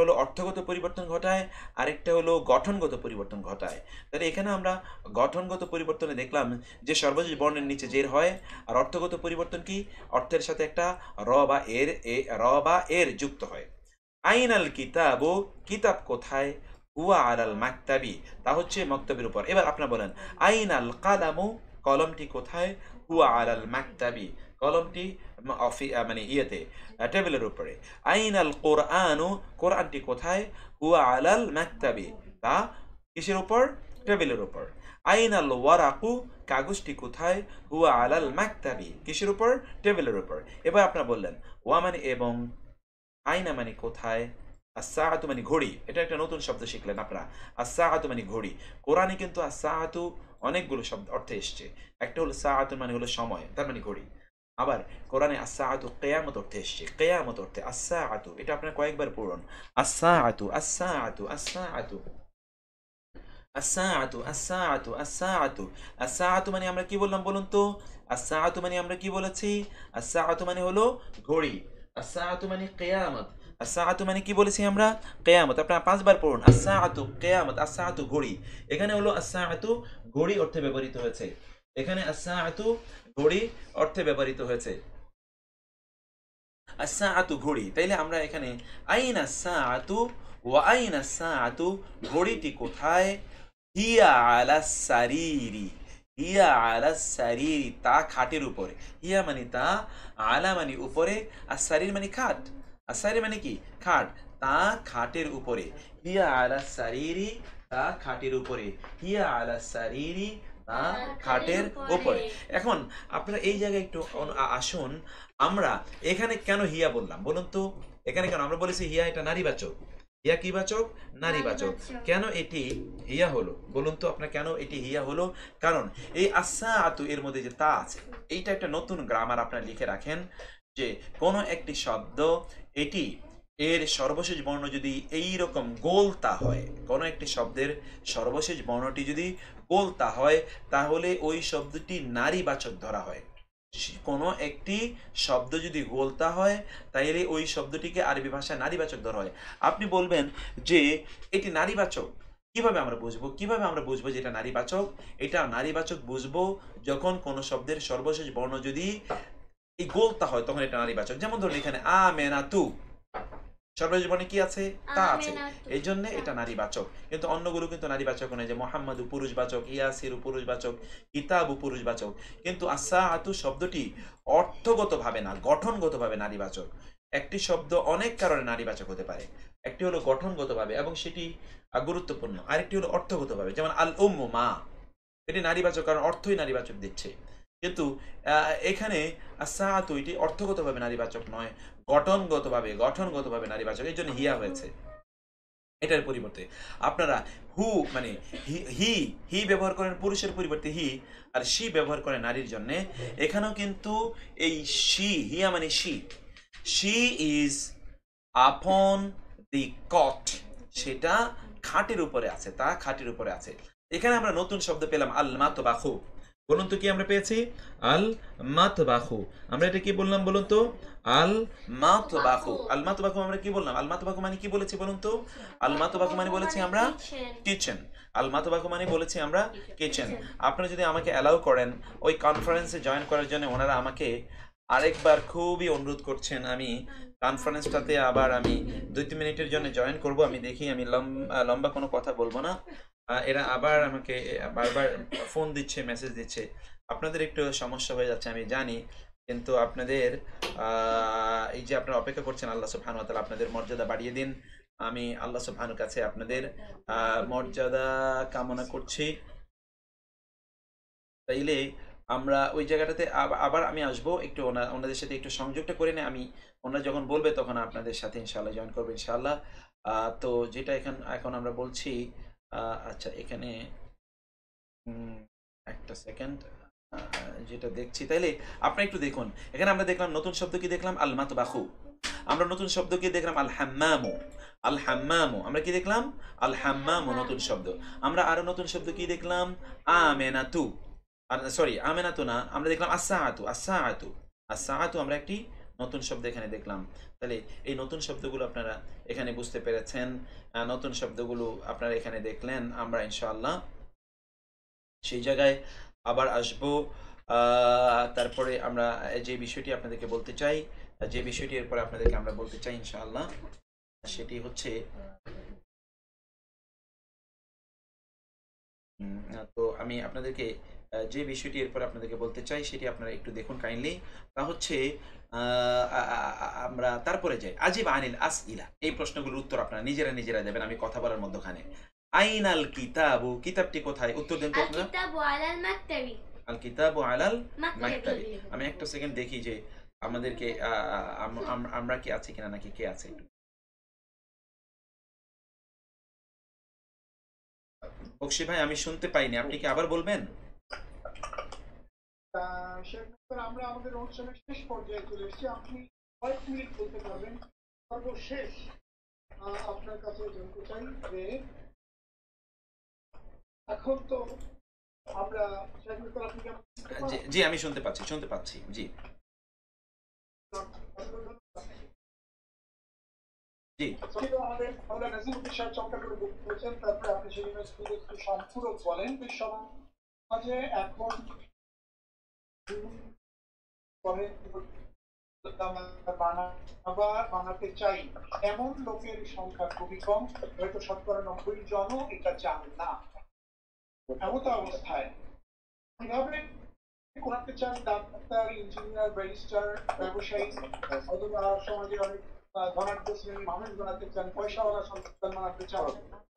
হলো অর্থগত পরিবর্তন ঘটায়, আরেকটা হলো গঠনগত পরিবর্তন ঘটায়। তাহলে এখানে আমরা গঠনগত পরিবর্তনে দেখলাম যে সর্বশেষ বর্ণের নিচে জের হয়, আর অর্থগত পরিবর্তন কি? অর্থের সাথে একটা র বা এর যুক্ত হয়। আইনাল কিতাবু, কিতাব কোথায়? হুয়া আলাল মাকতাবি, তা হচ্ছে মক্তবের উপর। এবার আপনারা বলেন আইনাল কালামু, কলমটি কোথায়? হুয়া আলাল মাকতাবি, কলমটি মানে ইয়েতে টেবিলের উপরে। আইনাল কোরআনু, কোরআনটি কোথায়? হুয়া আলাল মাকতাবি, তা কিসের উপর? টেবিলের উপর। আইনাল ওয়ারাকু, কাগজটি কোথায়? হুয়া আলাল মাকতাবি, কিসের উপর? টেবিলের উপর। এবার আপনারা বললেন ওয়া মানে এবং, আইনা মানে কোথায়, আস-সাআতু মানে ঘড়ি। এটা একটা নতুন শব্দ শিখলেন আপনারা, আস-সাআতু মানে ঘড়ি। কোরআনে কিন্তু আস-সাআতু অনেকগুলো শব্দ অর্থে এসছে। একটা হলো সাআতু মানে হলো সময়, তার মানে ঘড়ি। আবার কোরআনে আস-সাআতু কিয়ামত অর্থে এসছে, কিয়ামত অর্থে আস-সাআতু। এটা আপনারা কয়েকবার পড়ুন, আস-সাআতু আস-সাআতু আস-সাআতু আস-সাআতু আস-সাআতু আস-সাআতু। আস-সাআতু মানে আমরা কি বললাম বলুন তো? আস-সাআতু মানে আমরা কি বলেছি? আস-সাআতু মানে হলো ঘড়ি, আস-সাআতু মানে কিয়ামত, আস-সাআতু মানে কি বলেছি আমরা? কিয়ামত। আপনারা 5 বার পড়ুন, আস-সাআতু কিয়ামত, আস-সাআতু ঘড়ি। এখানে হলো আস-সাআতু ঘড়ি অর্থে ব্যবহৃত হয়েছে, এখানে আস-সাআতু ঘড়ি অর্থে ব্যবহৃত হয়েছে, আস-সাআতু ঘড়ি। তাইলে আমরা এখানে আইনা আস-সাআতু ওয়া আইনা আস-সাআতু, ঘড়িটি কোথায়? হিয়া আলা সারিরি, হিয়া আলা সারিরি, তা খাটের উপরে। হিয়া মানে তা, আলা মানে উপরে, আর সারির মানে খাট, আর সারি মানে কি? খাট। তা খাটের উপরে, হিয়া আলা সারিরি, তা খাটের উপরে, হিয়া আলা সারিরি, তা খাটের উপরে। এখন আপনারা এই জায়গায় একটু আসুন, আমরা এখানে কেন হিয়া বললাম বলুন তো? এখানে কেন আমরা বলেছি হিয়া এটা নারীবাচক? হিয়া কি বাচক? নারীবাচক। কেন এটি হিয়া হলো বলুন তো আপনার, কেন এটি হিয়া হলো? কারণ এই আস-সাআতু এর মধ্যে যে তা আছে, এইটা একটা নতুন গ্রামার আপনারা লিখে রাখেন, যে কোনো একটি শব্দ এটি এর সর্বশেষ বর্ণ যদি এই রকম গোলতা হয়, কোনো একটি শব্দের সর্বশেষ বর্ণটি যদি গোলতা হয়, তাহলে ওই শব্দটি নারীবাচক ধরা হয়। কোনো একটি শব্দ যদি গোলতা হয়, তাইলে ওই শব্দটিকে আরবি ভাষায় নারীবাচক ধরা হয়। আপনি বলবেন যে এটি নারীবাচক, কিভাবে আমরা বুঝবো? কিভাবে আমরা বুঝবো যে এটা নারীবাচক? এটা নারীবাচক বুঝবো যখন কোনো শব্দের সর্বশেষ বর্ণ যদি এই গোলতা হয়, তখন এটা নারীবাচক। যেমন ধরুন এখানে আমেনাতু, সর্বশেষ বর্ণে কি আছে? তা আছে, এই জন্য এটা নারীবাচক। কিন্তু অন্যগুলো কিন্তু নারীবাচক নয়, যে মোহাম্মদু পুরুষবাচক, ইয়াসিরু পুরুষবাচক, কিতাবু পুরুষবাচক। কিন্তু আস-সাআতু শব্দটি অর্থগতভাবে না, গঠনগতভাবে নারীবাচক। একটি শব্দ অনেক কারণে নারীবাচক হতে পারে। একটি হলো গঠনগতভাবে এবং সেটি গুরুত্বপূর্ণ, আরেকটি হলো অর্থগতভাবে। যেমন আল উম্মু, মা, এটি নারীবাচক কারণ অর্থই নারীবাচক দিচ্ছে। কিন্তু এখানে আস-সাআতু এটি অর্থগতভাবে নারীবাচক নয়, গঠনগতভাবে নারীবাচক, এই জন্য হিয়া হয়েছে। এটার পরিবর্তে আপনারা হু মানে হি হি ব্যবহার করেন পুরুষের পরিবর্তে হি, আর শি ব্যবহার করেন নারীর জন্য। এখানেও কিন্তু এই শি, হিয়া মানে শি ইজ আপন দি কট, সেটা খাটের উপরে আছে, তা খাটের উপরে আছে। এখানে আমরা নতুন শব্দ পেলাম আল মাতবাখু। বলুন তো কি আমরা পেয়েছি? আল মাতবাখু। আমরা এটা কি বললাম বলুন তো? আল মাতবাখু। আল মাতবাখু আমরা কি বললাম? আল মাতবাখু মানে কি বলেছি বলুন তো? আল মাতবাখু মানে বলেছি আমরা কিচেন। আল মাতবাখু মানে বলেছি আমরা কিচেন। আপনারা যদি আমাকে অ্যালাউ করেন ওই কনফারেন্সে জয়েন করার জন্য, ওনারা আমাকে আরেকবার খুবই অনুরোধ করছেন, আমি কনফারেন্সটাতে আবার আমি 2-3 মিনিটের জন্য জয়েন করব। আমি দেখি, আমি লম্বা কোনো কথা বলবো না। এরা আবার আমাকে বারবার ফোন দিচ্ছে, মেসেজ দিচ্ছে। আপনাদের একটু সমস্যা হয়ে যাচ্ছে আমি জানি, কিন্তু আপনাদের এই যে আপনারা অপেক্ষা করছেন, আল্লাহ সুবহানাহু ওয়া তাআলা আপনাদের মর্যাদা বাড়িয়ে দিন। আমি আল্লাহ সুবহানাহুর কাছে আপনাদের মর্যাদা কামনা করছি। তাইলে আমরা ওই জায়গাটাতে আবার আমি আসবো, একটু ওনাদের সাথে একটু সংযোগটা করে নিয়ে আমি, ওনারা যখন বলবে তখন আপনাদের সাথে ইনশাআল্লাহ জয়েন করবো ইনশাআল্লাহ। তো যেটা এখন আমরা বলছি, আচ্ছা এখানে একটা সেকেন্ড, যেটা দেখছি, তাইলে আপনি একটু দেখুন। এখানে আমরা দেখলাম নতুন শব্দ কি দেখলাম? আল মাতবাখু। আমরা নতুন শব্দ কি দেখলাম? আল হাম্মামু। আল হাম্মামু আমরা কি দেখলাম? আল হাম্মামু নতুন শব্দ। আমরা আরো নতুন শব্দ কি দেখলাম? আমেনাতু। সরি, আমেনাতু না, আমরা দেখলাম আস-সাআতু। আস-সাআতু আমরা একটি নতুন শব্দ এখানে দেখলাম। তাহলে এই নতুন শব্দগুলো আপনারা এখানে বুঝতে পেরেছেন, নতুন শব্দগুলো আপনারা এখানে দেখলেন। আমরা ইনশাআল্লাহ সেই জায়গায় আবার আসব। তারপরে আমরা যে বিষয়টি আপনাদেরকে বলতে চাই, যে বিষয়টি এরপরে আপনাদেরকে আমরা বলতে চাই ইনশাআল্লাহ, সেটি হচ্ছে তো আমি আপনাদেরকে যে বিষয়টি এরপর আপনাদেরকে বলতে চাই সেটি আপনারা একটু দেখুন কাইন্ডলি। তা হচ্ছে আমরা তারপরে যাই। আজিব আনিল আসইলা, এই প্রশ্নগুলোর উত্তর আপনারা নিজেরা দেবেন, আমি কথা বলার মধ্যখানে। আইনাল কিতাবু, কিতাবটি কোথায়? উত্তর দেন তো আপনারা। الكتاب على المكتب. আল কিতাবু আলাল মাকতাবি। مكتب. আমি একটা সেকেন্ড দেখি যে আমাদেরকে আমরা কি আছি কিনা, নাকি কে আছে। বকশি ভাই আমি শুনতে পাইনি, আপনি কি আবার বলবেন? শেখ মুক্তার, আমরা আমাদের অনুষ্ঠানের শেষ পর্যায়ে চলে এসেছি। আপনি কয়েক মিনিট বলতে পারবেন। সর্বশেষ আপনার কাছে জানতে চাই যে এখন তো আমরা শেখ মুক্তার, আপনি কি জি আমি শুনতে পাচ্ছি জি জি। আমাদের আমরা নাজিমুদ্দিন সাহেব চমৎকার করে বলছেন, তারপরে আপনি সেই একটু সম্পূরক বলেন যে সমাজে এখন বানাতে চাই এমন লোকের সংখ্যা খুবই কম, হয়তো 90% এটা চান না। এমত অবস্থায় কিভাবে করাতে চান ডাক্তার, ইঞ্জিনিয়ার, ব্যারিস্টার, ব্যবসায়ী, অথবা সমাজের অনেক ধনাঢ্য শ্রেণী মানুষ বানাতে চান, পয়সাওয়ালা সন্তান বানাতে চান,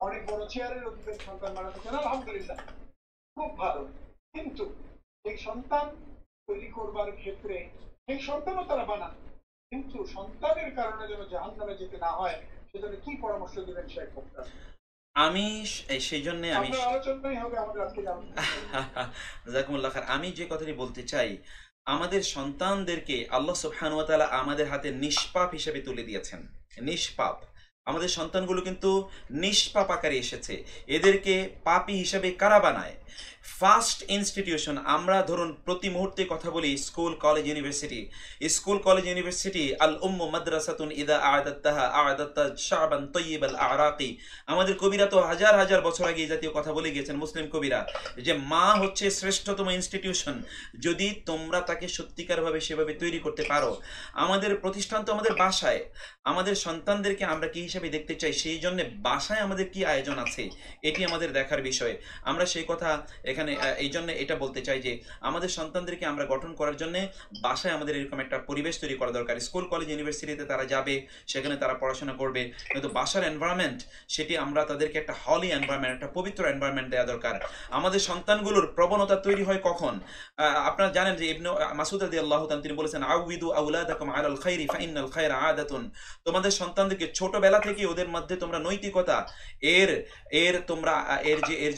অনেক বড় চেয়ারের অধিকারী সন্তান বানাতে চান, আলহামদুলিল্লাহ খুব ভালো। কিন্তু এই সন্তান তৈরি করবার ক্ষেত্রে এই সন্তানও তারা বানান, কিন্তু সন্তানের কারণে যেন জাহান্নামে যেতে না হয় সেজন্য কি পরামর্শ দেবেন শেখ মুক্তার? আমি সেই জন্য আলোচনাই হবে আমাদের আজকে। জাযাকুমুল্লাহ খাইর। আমি যে কথাটি বলতে চাই, আমাদের সন্তানদেরকে আল্লাহ সুবহানাহু ওয়া তাআলা আমাদের হাতে নিষ্পাপ হিসেবে তুলে দিয়েছেন। নিষ্পাপ আমাদের সন্তানগুলো কিন্তু নিষ্পাপ আকারে এসেছে। এদেরকে পাপী হিসেবে কারা বানায়? ফার্স্ট ইনস্টিটিউশন, আমরা ধরুন প্রতি মুহূর্তে কথা বলি স্কুল কলেজ ইউনিভার্সিটি। আল উম্মু মাদ্রাসাতুন ইদা আ'দাত্তাহা আ'দাত্তা শা'বান তাইয়িবাল আ'রাকি। আমাদের কবিরা তো হাজার বছর আগে এই জাতীয় কথা বলে গিয়েছেন, মুসলিম কবিরা, যে মা হচ্ছে শ্রেষ্ঠতম ইনস্টিটিউশন, যদি তোমরা তাকে সত্যিকারভাবে সেভাবে তৈরি করতে পারো। আমাদের প্রতিষ্ঠান তো আমাদের বাসায়। আমাদের সন্তানদেরকে আমরা কি হিসাবে দেখতে চাই, সেই জন্য বাসায় আমাদের কি আয়োজন আছে এটি আমাদের দেখার বিষয়। আমরা সেই কথা এখানে এই জন্য এটা বলতে চাই যে আমাদের সন্তানদেরকে আমরা গঠন করার জন্য বাসায় আমাদের এরকম একটা পরিবেশ তৈরি করা দরকার। স্কুল কলেজ ইউনিভার্সিটিতে তারা যাবে, সেখানে তারা পড়াশোনা করবে, কিন্তু বাসার এনভায়রনমেন্ট সেটি আমরা তাদেরকে একটা হলি এনভায়রনমেন্ট, একটা পবিত্র এনভায়রনমেন্ট দেওয়া দরকার। আমাদের সন্তানগুলোর প্রবণতা তৈরি হয় কখন? আপনারা জানেন যে ইবনে মাসউদ রাদিয়াল্লাহু তাআলা তিনি বলেছেন, আউযিদু আওলাদাকুম আলাল খাইরি ফাইনাল খায়রা আদাতুন। তোমাদের সন্তানদেরকে ছোটবেলা থেকে ওদের মধ্যে তোমরা নৈতিকতা এর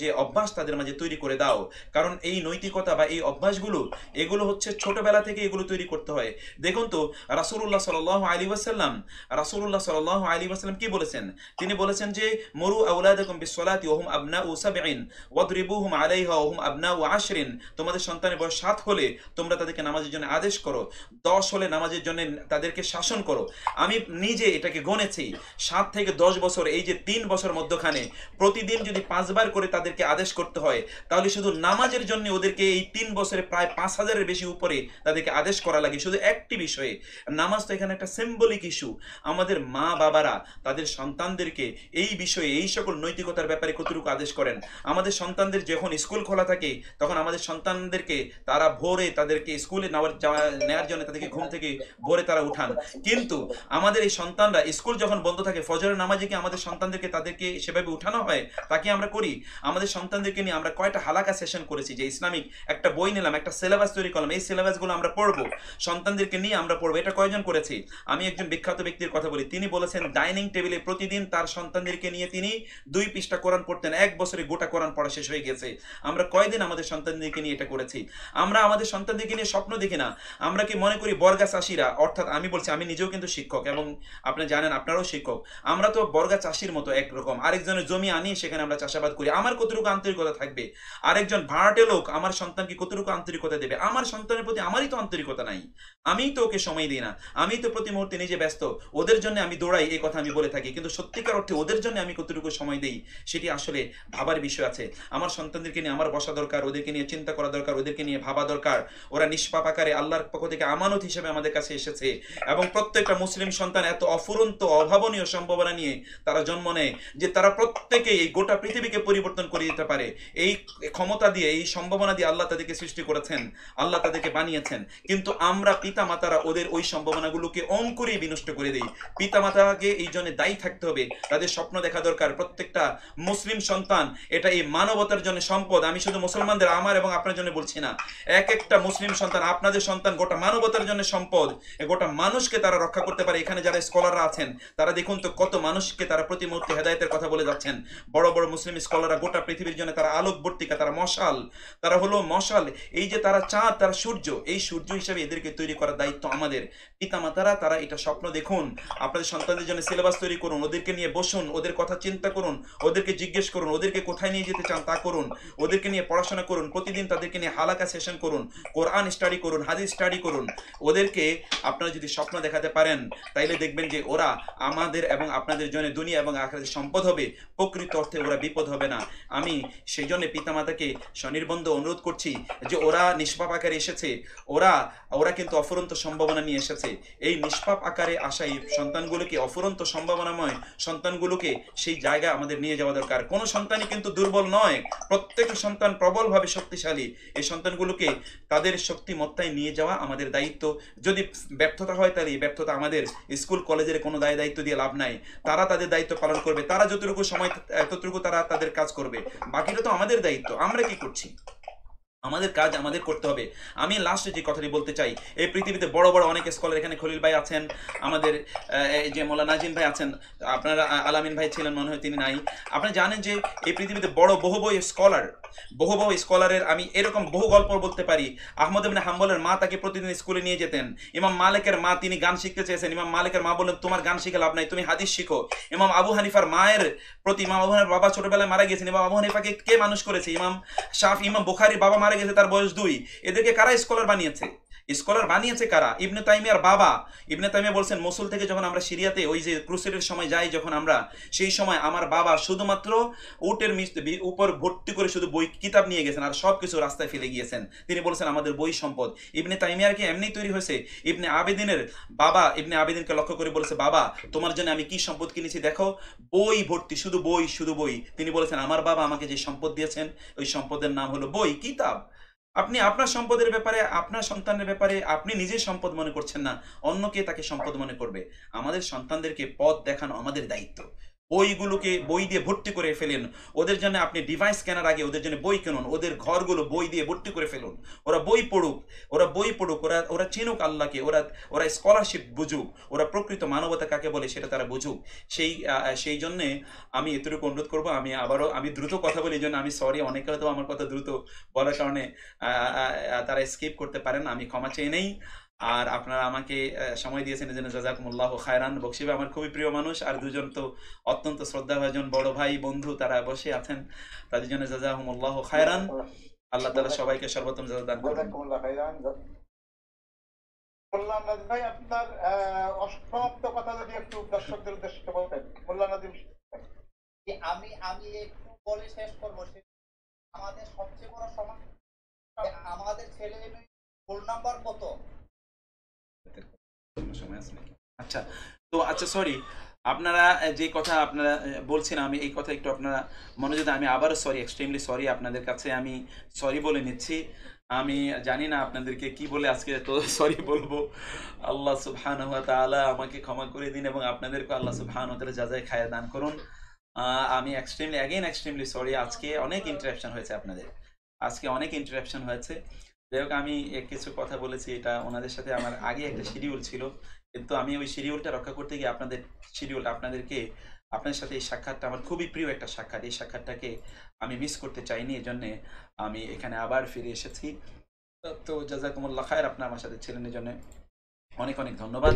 যে অভ্যাস তাদের মাঝে তৈরি করে দাও, কারণ এই নৈতিকতা বা এই অভ্যাসগুলো এগুলো হচ্ছে ছোটবেলা থেকে এগুলো তৈরি করতে হয়। দেখুন তো রাসূলুল্লাহ সাল্লাল্লাহু আলাইহি ওয়াসাল্লাম কি বলেছেন? তিনি বলেছেন যে মুরু আওলাদাকুম বিসসালাতি ওয়া হুম আবনাউ সাবঈন ওয়াদরিবুহুম আলাইহা ওয়া হুম আবনাউ আশরিন। তোমাদের সন্তানের বয়স 7 হলে তোমরা তাদেরকে নামাজের জন্য আদেশ করো, 10 হলে নামাজের জন্য তাদেরকে শাসন করো। আমি নিজে এটাকে গণেছি, 7 থেকে 10 বছর, এই যে 3 বছর মধ্যখানে প্রতিদিন যদি 5 বার করে তাদেরকে আদেশ করতে হয়, তাহলে শুধু নামাজের জন্য ওদেরকে এই 3 বছরে প্রায় 5000-এর বেশি উপরে তাদেরকে আদেশ করা লাগে, শুধু একটি বিষয়ে। নামাজ তো এখানে একটা সিম্বলিক ইস্যু। আমাদের মা বাবারা তাদের সন্তানদেরকে এই বিষয়ে, এই সকল নৈতিকতার ব্যাপারে কতটুকু আদেশ করেন? আমাদের সন্তানদের যখন স্কুল খোলা থাকে তখন আমাদের সন্তানদেরকে তারা ভোরে তাদেরকে স্কুলে নেওয়ার জন্য তাদেরকে ঘুম থেকে ভোরে তারা উঠান, কিন্তু আমাদের এই সন্তানরা স্কুল যখন বন্ধ থাকে ফজরের নামাজে কি আমাদের সন্তানদেরকে তাদেরকে সেভাবে উঠানো হয়? তাকে আমরা করি? আমাদের সন্তানদেরকে নিয়ে আমরা কয়টা হালাকা সেশন করেছি, যে ইসলামিক একটা বই নিলাম, একটা সিলেবাস তৈরি করলাম, এই সিলেবাসগুলো আমরা পড়বো, সন্তানদেরকে নিয়ে আমরা পড়বো, এটা কয়জন করেছি? আমি একজন বিখ্যাত ব্যক্তির কথা বলি, তিনি বলেছেন ডাইনিং টেবিলে প্রতিদিন তার সন্তানদেরকে নিয়ে তিনি 2 পৃষ্ঠা কোরআন পড়তেন, 1 বছরে গোটা কোরআন পড়া শেষ হয়ে গেছে। আমরা কয়দিন আমাদের সন্তানদেরকে নিয়ে এটা করেছি? আমরা আমাদের সন্তানদেরকে নিয়ে স্বপ্ন দেখি না। আমরা কি মনে করি বর্গা চাষিরা, অর্থাৎ আমি বলছি, আমি নিজেও কিন্তু শিক্ষক এবং আপনি জানেন আপনারাও শিক্ষক, আমরা তো বর্গা চাষির মতো একরকম, আরেকজনের জমি আনি সেখানে আমরা চাষাবাদ করি। আমার কতটুকু আন্তরিকতা থাকবে? আরেকজন ভাড়াটে লোক আমার সন্তানকে কতটুকু আন্তরিকতা দেবে? আমার সন্তানের প্রতি আমারই তো আন্তরিকতা নাই, আমিই তো ওকে সময় দিই না, আমি তো প্রতি মুহূর্তে নিজে ব্যস্ত, ওদের জন্য আমি দৌড়াই, এই কথা আমি বলে থাকি, কিন্তু সত্যিকার অর্থে ওদের জন্য আমি কতটুকু সময় দেই সেটি আসলে ভাবার বিষয় আছে। আমার সন্তানদেরকে নিয়ে আমার বসা দরকার, ওদেরকে নিয়ে চিন্তা করা দরকার, ওদেরকে নিয়ে ভাবা দরকার। ওরা নিষ্পাপ আকারে আল্লাহর পক্ষ থেকে আমানত হিসেবে আমাদের কাছে এসেছে, এবং প্রত্যেকটা মুসলিম সন্তান এত অফুরন্ত অভাবনীয় সম্ভাবনা নিয়ে তারা জন্ম নেয় যে তারা প্রত্যেকেই এই গোটা পৃথিবীকে পরিবর্তন করে দিতে পারে। এই ক্ষমতা দিয়ে, এই সম্ভাবনা দিয়ে আল্লাহ তাদেরকে সৃষ্টি করেছেন, আল্লাহ তাদেরকে বানিয়েছেন, কিন্তু আমরা পিতা মাতারা ওদের ওই সম্ভাবনাগুলোকে অঙ্কুরেই বিনষ্ট করে দিই। পিতা মাতাকে এই জন্য দায়ী থাকতে হবে, তাদের স্বপ্ন দেখা দরকার। প্রত্যেকটা মুসলিম সন্তান এটা এই মানবতার জন্য সম্পদ। আমি শুধু মুসলমানদের, আমার এবং আপনার জন্য বলছি না, এক একটা মুসলিম সন্তান, আপনাদের সন্তান গোটা মানবতার জন্য সম্পদ। গোটা মানুষকে তারা রক্ষা করতে পারে। এখানে যারা স্কলাররা আছেন তারা দেখুন তো কত মানুষকে তারা প্রতি মুহূর্তে হেদায়েতের কথা বলে যাচ্ছেন। বড় বড় মুসলিম স্কলাররা গোটা পৃথিবীর জন্য তারা আলোকবর্তিকা, তারা মশাল, তারা হলো মশাল। এই যে তারা চাঁদ, তারা সূর্য, এই সূর্য হিসেবে এদেরকে তৈরি করার দায়িত্ব আমাদের। পিতামাতারা তারা এটা স্বপ্ন দেখুন, আপনাদের সন্তানদের জন্য সিলেবাস তৈরি করুন, ওদেরকে নিয়ে বসুন, ওদের কথা চিন্তা করুন, ওদেরকে জিজ্ঞেস করুন, ওদেরকে কোথায় নিয়ে যেতে চান তা করুন, ওদেরকে নিয়ে পড়াশোনা করুন, প্রতিদিন তাদেরকে নিয়ে হালাকা সেশন করুন, কোরআন স্টাডি করুন, হাদিস স্টাডি করুন। ওদেরকে আপনারা যদি স্বপ্ন দেখাতে পারেন তাইলে দেখবেন যে ওরা আমাদের এবং আপনাদের জন্য দুনিয়া এবং আখিরাতের সম্পদ হবে, প্রকৃত অর্থে ওরা বিপদ হবে না। আমি সেই জন্য পিতামাতাকে স্বনির্বন্ধ অনুরোধ করছি যে ওরা নিষ্পাপ আকারে এসেছে, ওরা কিন্তু অফুরন্ত সম্ভাবনা নিয়ে এসেছে। এই নিষ্পাপ আকারে আসা এই সন্তানগুলোকে, অফুরন্ত সম্ভাবনাময় সন্তানগুলোকে সেই জায়গায় আমাদের নিয়ে যাওয়া দরকার। কোনো সন্তানই কিন্তু দুর্বল নয়, প্রত্যেক সন্তান প্রবলভাবে শক্তিশালী। এই সন্তানগুলোকে তাদের শক্তিমত্তায় নিয়ে যাওয়া আমাদের দায়িত্ব। যদি ব্যর্থতা হয় তাহলে এই ব্যর্থতা আমাদের, স্কুল কলেজের কোনো দায়িত্ব দিয়ে লাভ নাই। তারা তাদের দায়িত্ব পালন করবে, তারা যতটুকু সময় ততটুকু তারা তাদের কাজ করবে, বাকিটা তো আমাদের দায়িত্ব। আমরা কি করছি? আমাদের কাজ আমাদের করতে হবে। আমি লাস্টে যে কথাটি বলতে চাই, এই পৃথিবীতে বড় বড় অনেক স্কলার, এখানে খলিল ভাই আছেন, আমাদের যে মোল্লা নাজিম ভাই আছেন, আপনারা আলামিন ভাই ছিলেন মনে হয়, তিনি নাই। আপনারা জানেন যে এই পৃথিবীতে বহু স্কলারের আমি এরকম বহু গল্প বলতে পারি। আহমদ ইবনে হাম্বলের মা তাকে প্রতিদিন স্কুলে নিয়ে যেতেন। ইমাম মালিকের মা, তিনি গান শিখতে চেয়েছেন, ইমাম মালিকের মা বললেন তোমার গান শিখে লাভ নাই, তুমি হাদিস শিখো। ইমাম আবু হানিফার মায়ের প্রতি, ইমাম আবু হানিফার বাবা ছোটবেলায় মারা গিয়েছেন, ইমাম আবু হানিফাকে কে মানুষ করেছে? ইমাম বুখারীর বাবা মারা গেছে, তার বয়স 2। এদেরকে কারা স্কলার বানিয়েছে? স্কলার বানিয়েছে কারা? ইবনে তাইমিয়ার বাবা। ইবনে তাইমিয়া বলছেন, মোসুল থেকে যখন আমরা সিরিয়াতে ওই যে ক্রুসেডের সময় যাই, যখন আমরা, সেই সময় আমার বাবা শুধুমাত্র উটের উপর ভর্তি করে শুধু বই কিতাব নিয়ে গেছেন, আর সবকিছু রাস্তায় ফেলে গিয়েছেন। তিনি বলছেন আমাদের বই সম্পদ। ইবনে তাইমিয়ার কি এমনি তৈরি হয়েছে? ইবনে আবেদিনের বাবা ইবনে আবেদিনকে লক্ষ্য করে বলেছে, বাবা তোমার জন্য আমি কি সম্পদ কিনেছি দেখো, বই ভর্তি, শুধু বই। তিনি বলেছেন আমার বাবা আমাকে যে সম্পদ দিয়েছেন ওই সম্পদের নাম হলো বই, কিতাব। আপনি আপনার সম্পদের ব্যাপারে, আপনার সন্তানের ব্যাপারে আপনি নিজে সম্পদ মনে করছেন না, অন্যকে তাকে সম্পদ মনে করবে। আমাদের সন্তানদেরকে পথ দেখানো আমাদের দায়িত্ব। বইগুলোকে বই দিয়ে ভর্তি করে ফেলেন। ওদের জন্য আপনি ডিভাইস কেনার আগে ওদের জন্য বই কিনুন, ওদের ঘরগুলো বই দিয়ে ভর্তি করে ফেলুন। ওরা বই পড়ুক, ওরা চিনুক আল্লাহকে, ওরা স্কলারশিপ বুঝুক, ওরা প্রকৃত মানবতা কাকে বলে সেটা তারা বুঝুক। সেই জন্যে আমি এতটুকু অনুরোধ করবো। আমি দ্রুত কথা বলি, এই জন্য আমি সরি, অনেকে হয়তো আমার কথা দ্রুত বলার কারণে তারা স্কিপ করতে পারেন, আমি ক্ষমা চেয়ে নেই। আর আপনারা আমাকে সময় দিয়েছেন এই জন্য জাযাকুমুল্লাহু খায়রান। বকশি ভাই আমার খুবই প্রিয় মানুষ, আর দুজন তো অত্যন্ত শ্রদ্ধাভাজন বড় ভাই বন্ধু, তারা বসে আছেন, তাদের জন্য জাযাকুমুল্লাহু খায়রান। আল্লাহ তাআলা সবাইকে সর্বোত্তম জাযা দান করুন। ভাই আপনার অসমাপ্ত কথা যদি একটু দর্শকদের উদ্দেশ্যে বলতেন। মোল্লা নাজিম, আমি একটু বলে শেষ করবো। আমাদের সবচেয়ে বড় সমস্যা, আমাদের ছেলে মেয়ে রোল নাম্বার কত? আচ্ছা সরি, আপনারা যে কথা আপনারা বলছেন, আমি এই কথা একটু আপনারা মনোযোগ, আমি আবারও সরি, এক্সট্রিমলি সরি, আপনাদের কাছে আমি সরি বলে নিচ্ছি। আমি জানি না আপনাদেরকে কি বলে আজকে তো সরি বলবো। আল্লাহ সুবহানাহু ওয়া তাআলা আমাকে ক্ষমা করে দিন এবং আপনাদেরকে আল্লাহ সুবহানাহু ওয়া তাআলা জাযায়ে খায়র দান করুন। আমি এক্সট্রিমলি সরি। আজকে অনেক ইন্টারাপশন হয়েছে আপনাদের, যাই হোক, আমি কিছু কথা বলেছি, এটা ওনাদের সাথে আমার আগে একটা শিডিউল ছিল, কিন্তু আমি ওই শিডিউলটা রক্ষা করতে গিয়ে আপনাদের সাথে এই সাক্ষাৎটা আমার খুবই প্রিয় একটা সাক্ষাৎ, এই সাক্ষাৎটাকে আমি মিস করতে চাইনি, এই জন্যে আমি এখানে আবার ফিরে এসেছি। তো জাযাকুমুল্লাহ খায়র, আপনার আমার সাথে ছিলেন, এই জন্য অনেক অনেক ধন্যবাদ।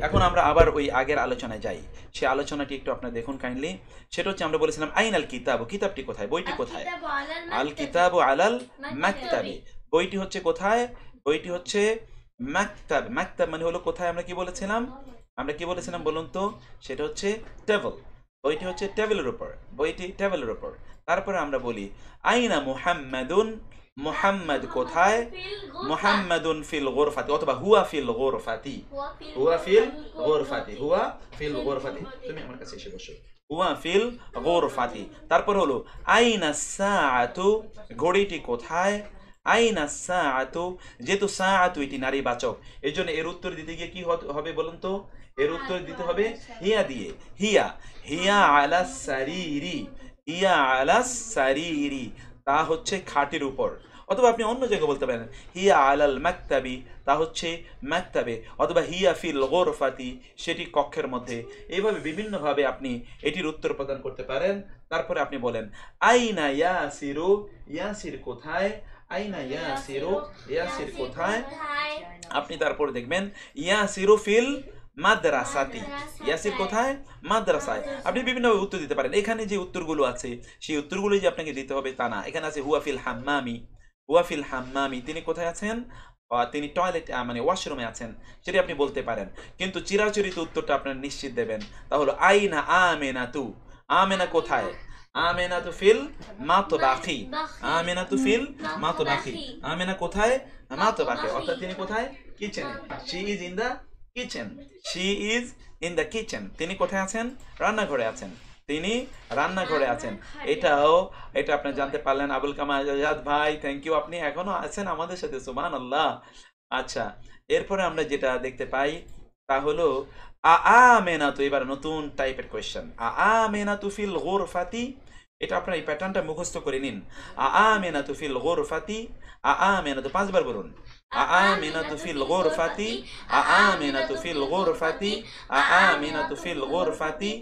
এখন আমরা আবার ওই আগের আলোচনায় যাই। সেই আলোচনাটি একটু আপনারা দেখুন কাইন্ডলি। সেটা হচ্ছে, আমরা বলেছিলাম আইনাল কিতাব, কিতাবটি কোথায়, বইটি কোথায়? আল কিতাব আলাল মাকতাবি, বইটি হচ্ছে কোথায়? বইটি হচ্ছে মাকতাব। মাকতাব মানে হলো কোথায়? আমরা কি বলেছিলাম বলুন তো? সেটা হচ্ছে টেবল। বইটি হচ্ছে টেবিলের উপর। তারপরে আমরা বলি আইনা মুহাম্মাদুন, মুহাম্মদ কোথায়? মুহাম্মাদুন ফিল গুরফাতি, অথবা হুয়া ফিল গুরফাতি। তুমি আমার কাছে এসে বসো। হুয়া ফিল গোরফাতি। তারপর হলো আইনা সাআতু, ঘড়িটি কোথায়? আইনা সাআতু, যেহেতু সাআতু এটি নারীবাচক, এই জন্য এর উত্তর দিতে গিয়ে কি হবে বলুন তো? এর উত্তর দিতে হবে হিয়া দিয়ে। হিয়া, হিয়া আলাস সারিরি, হিয়া আলাস সারিরি, তা হচ্ছে খাটের উপর। অথবা আপনি অন্য জায়গায় বলতে পারেন হিয়া আলাল মাকতাবি, তা হচ্ছে মাকতাবে। অথবা হিয়া ফিল গোরফাতি, সেটি কক্ষের মধ্যে। এইভাবে বিভিন্নভাবে আপনি এটির উত্তর প্রদান করতে পারেন। তারপরে আপনি বলেন আইনা ইয়াসিরু, ইয়াসির কোথায়? আইনা ইয়াসিরু, ইয়াসির কোথায়? আপনি তারপর দেখবেন ইয়াসিরু ফিল মাদ্রাসাতি, ইয়াসির কোথায়? মাদ্রাসায়। আপনি বিভিন্নভাবে উত্তর দিতে পারেন। এখানে যে উত্তরগুলো আছে সেই উত্তরগুলো যে আপনাকে দিতে হবে তা না। এখানে আছে হুয়া ফিল হাম্মামি, হুয়া ফিল হাম্মামি, তিনি কোথায় আছেন? তিনি টয়লেট মানে ওয়াশরুমে আছেন, সেটি আপনি বলতে পারেন। কিন্তু চিরাচরিত উত্তরটা আপনার নিশ্চিত দেবেন, তা হলো আইনা আমেনাতু, আমেনা কোথায়? আমেনাতু ফিল মাতবাখি, আমেনাতু ফিল মাতবাখি, আমেনা কোথায়? মাতবাখি, অর্থাৎ তিনি কোথায়? কিচেনে। She is in the kitchen, she is in the kitchen, তিনি কোথায় আছেন? রান্নাঘরে আছেন, তিনি রান্নাঘরে আছেন। এটা আপনি জানতে পারলেন আবুল কামাল আজাদ ভাই, থ্যাংক ইউ, আপনি এখনো আছেন আমাদের সাথে, সুবহানাল্লাহ। আচ্ছা, এরপরে আমরা যেটা দেখতে পাই তা হলো আমেনাতু, এবার নতুন টাইপের কোয়েশ্চেন, আমেনাতু ফিল গোরফাতি। এটা আপনার এই প্যাটার্নটা মুখস্থ করে নিন। আমেনাতু ফিল গোরফাতি, আমেনাতু 5 বার বলুন। আমেনাতু ফিল গোরফাতি, আমেনাতু ফিল গোরফাতি, আমেনাতু ফিল গোরফাতি,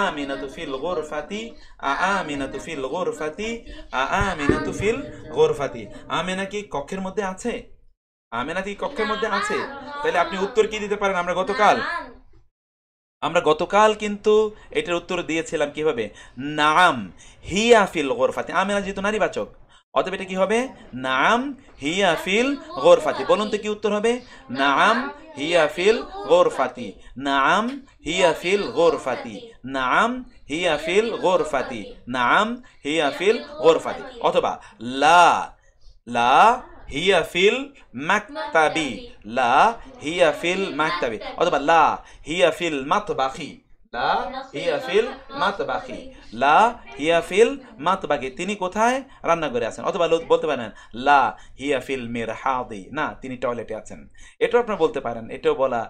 আমেনাতু ফিল গোরফাতি, আমেনাতু ফিল গোরফাতি, আমেনাতু ফিল গোরফাতি। আমেনা কি কক্ষের মধ্যে আছে? আমেনা কি কক্ষের মধ্যে আছে? তাহলে আপনি উত্তর কি দিতে পারেন? আমরা গতকাল কিন্তু এটার উত্তর দিয়েছিলাম কিভাবে? নাম হিয়া ফিল গোরফাতি, আমেনা যেহেতু নারীবাচক, অতএব এটা কি হবে? নাম হিয়া ফিল গোরফাতি। বলুন তো কি উত্তর হবে? নাম হিয়া ফিল গোরফাতি, নাম হিয়া ফিল গোরফাতি, নাম হিয়া ফিল গোরফাতি, নাম হিয়া ফিল গোরফাতি। অথবা লা, লা হিয়া ফিল মাকতাবি, লা হিয়া ফিল মাকতাবি। অথবা লা হিয়া ফিল মাতবাখি, লা হিয়া ফিল মাতবাখি, লা হিয়া ফিল মাতবাখি, তিনি কোথায়? রান্নাঘরে আছেন। অথবা বলতে পারেন লা হিয়া ফিল মিরহাদি, না তিনি টয়লেটে আছেন। এটাও আপনারা বলতে পারেন, এটাও বলা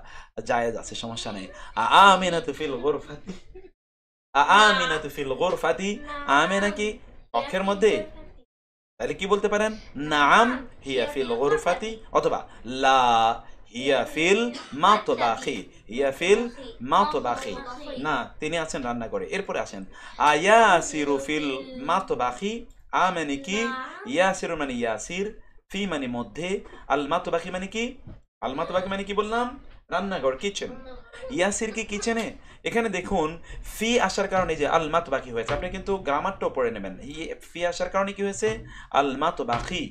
জায়েজ আছে, সমস্যা নেই। আমিনাতু ফিল গোরফাতি, আমিনাতু ফিল গোরফাতি, আমিনা কি কক্ষের মধ্যে? তাহলে কি বলতে পারেন? নাম হিয়া ফিল গোরফাতি, অথবা লা হিয়া ফিল মাতবাখি, হিয়া ফিল মাতবাখি, না তিনি আছেন রান্নাঘরে। এরপরে আসেন আয়াসিরু ফিল মাতবাখি, মানে কি? ইয়াসিরু মানে ইয়াসির, ফি মানে মধ্যে, আল মাতবাখি মানে কি? আল মাতবাখি মানে কি বললাম? রান্নাঘর, কিচেন। ইয়াসির কি কিচেনে? এখানে দেখুন ফি আসার কারণে যে আল মাতবাখি হয়েছে, আপনি কিন্তু গ্রামারটাও পড়ে নেবেন। ফি আসার কারণে কি হয়েছে? আল মাতবাখি।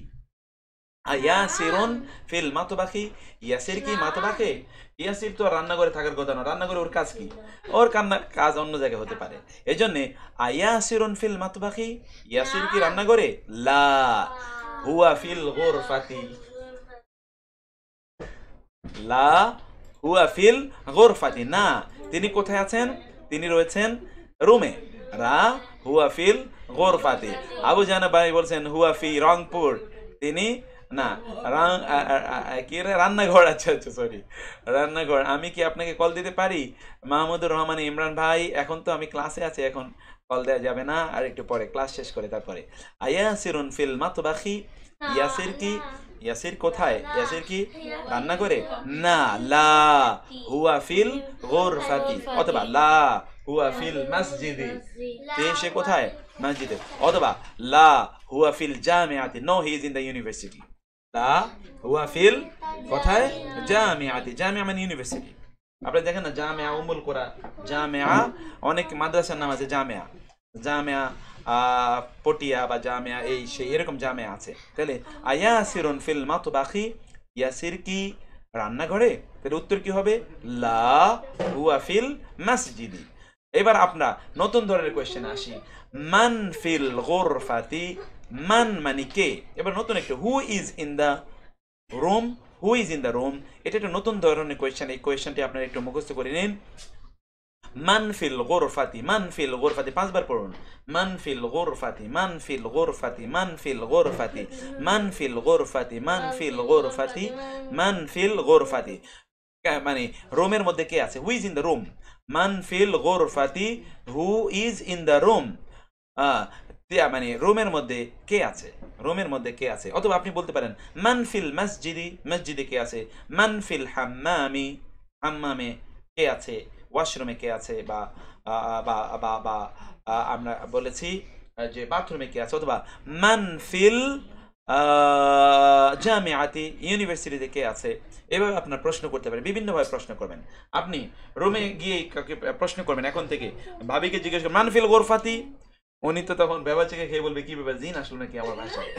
ইয়াসিরুন ফিল মাতবাখি, ইয়াসির কি মাতবাখে? ইয়াসির তো রান্নাঘরে থাকার কথা না, রান্নাঘরে ওর কাজ কি? ওর কাজ অন্য জায়গায় হতে পারে। এই জন্যে ইয়াসিরুন ফিল মাতবাখি, ইয়াসির কি রান্নাঘরে? লা হুয়া ফিল গোরফাতি, লা হুয়া ফিল গোরফাতি, না তিনি কোথায় আছেন? তিনি রয়েছেন রুমে। রা হুয়া ফিল গোরফাতি। আবু জানা ভাই বলছেন হুয়া ফি রংপুর, তিনি না কি রান্নাঘর। আচ্ছা আচ্ছা, সরি, রান্নাঘর। আমি কি আপনাকে কল দিতে পারি? মাহমুদুর রহমান ইমরান ভাই, এখন তো আমি ক্লাসে আছি, এখন কল দেওয়া যাবে না, আর একটু পরে ক্লাস শেষ করে তারপরে। আয়াসিরুন ফিল মাতবাখি, ইয়াসির কি? ইয়াসির কোথায়? ইয়াসির কি রান্নাঘরে? না, লা হুয়া ফিল গোরফাতি, অথবা লা হুয়া ফিল মসজিদি, সে কোথায়? মসজিদে। অথবা লা হুয়া ফিল জামিআতি, no he is in the university. লা হুয়া ফিল কোথায়? জামিআতি, জামিআ মানে ইউনিভার্সিটি। আপনি দেখেন না জামিআ উম্মুল কুরা, জামিআ অনেক মাদ্রাসার নাম আছে, জামিআ, জামিআ পটিয়া বা জামিয়া এই সেই এরকম জামিয়া আছে। তাহলে আয়াসিরুন ফিল মাতবাখি, ইয়াসির কি রান্নাঘরে? তাহলে উত্তর কি হবে? লা হুয়া ফিল মসজিদি। এবার আমরা নতুন ধরনের কোয়েশ্চেন আসি। মান ফিল গোরফাতি, মান মানে কে? এবার নতুন একটা, হু is in the room, who is in the room, এটা একটা নতুন ধরনের কোয়েশ্চেন। এই কোয়েশ্চেনটি আপনারা একটু মুখস্থ করে নিন। মান ফিল গুরফাতি, মান ফিল গুরফাতি, 5 বার পড়ুন। মান ফিল গুরফাতি, মান ফিল গুরফাতি, মান ফিল গুরফাতি, মান ফিল গুরফাতি, মান ফিল গুরফাতি, মান ফিল গুরফাতি। মানে রুমের মধ্যে কে আছে? Who is in the room. মান ফিল গুরফাতি, who is in the room. মানে রুমের মধ্যে কে আছে, রুমের মধ্যে কে আছে। অথবা আপনি বলতে পারেন মান ফিল মসজিদি, মসজিদে কে আছে। মান ফিল হাম্মামি, হাম্মামে কে আছে, ওয়াশরুমে কে আছে, বা বা বা বা আমরা বলেছি যে বাথরুমে কে আছে। অথবা মান ফিল জামিআতি, ইউনিভার্সিটিতে কে আছে। এভাবে আপনার প্রশ্ন করতে পারেন, বিভিন্নভাবে প্রশ্ন করবেন। আপনি রুমে গিয়ে প্রশ্ন করবেন, এখন থেকে ভাবিকে জিজ্ঞেস করবেন মান ফিল গোরফাতি, উনি তো তখন বেবাচিকে খেয়ে বলবে কি ব্যাপার, জিন আসলো নাকি আমার ভাষায়।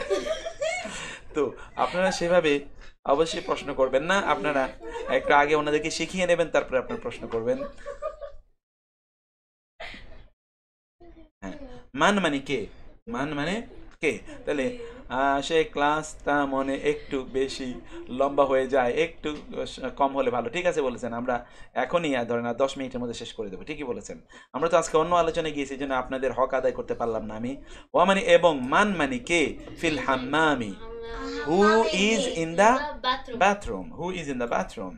তো আপনারা সেভাবে অবশ্যই প্রশ্ন করবেন না, আপনারা একটু আগে ওনাদেরকে শিখিয়ে নেবেন, তারপরে আপনার প্রশ্ন করবেন। হ্যাঁ, মান মানে কে, মান মানে কে। তাহলে সে ক্লাসটা মনে একটু বেশি লম্বা হয়ে যায়, একটু কম হলে ভালো। ঠিক আছে বলেছেন, আমরা এখনই ধরেন 10 মিনিটের মধ্যে শেষ করে দেবো। ঠিকই বলেছেন। আমরা তো আজকে অন্য আলোচনায় গিয়েছি, জন্য আপনাদের হক আদায় করতে পারলাম না আমি। ও মানে এবং, মান মানে কে, ফিল হাম্মামি, who is in the bathroom, who is in the bathroom.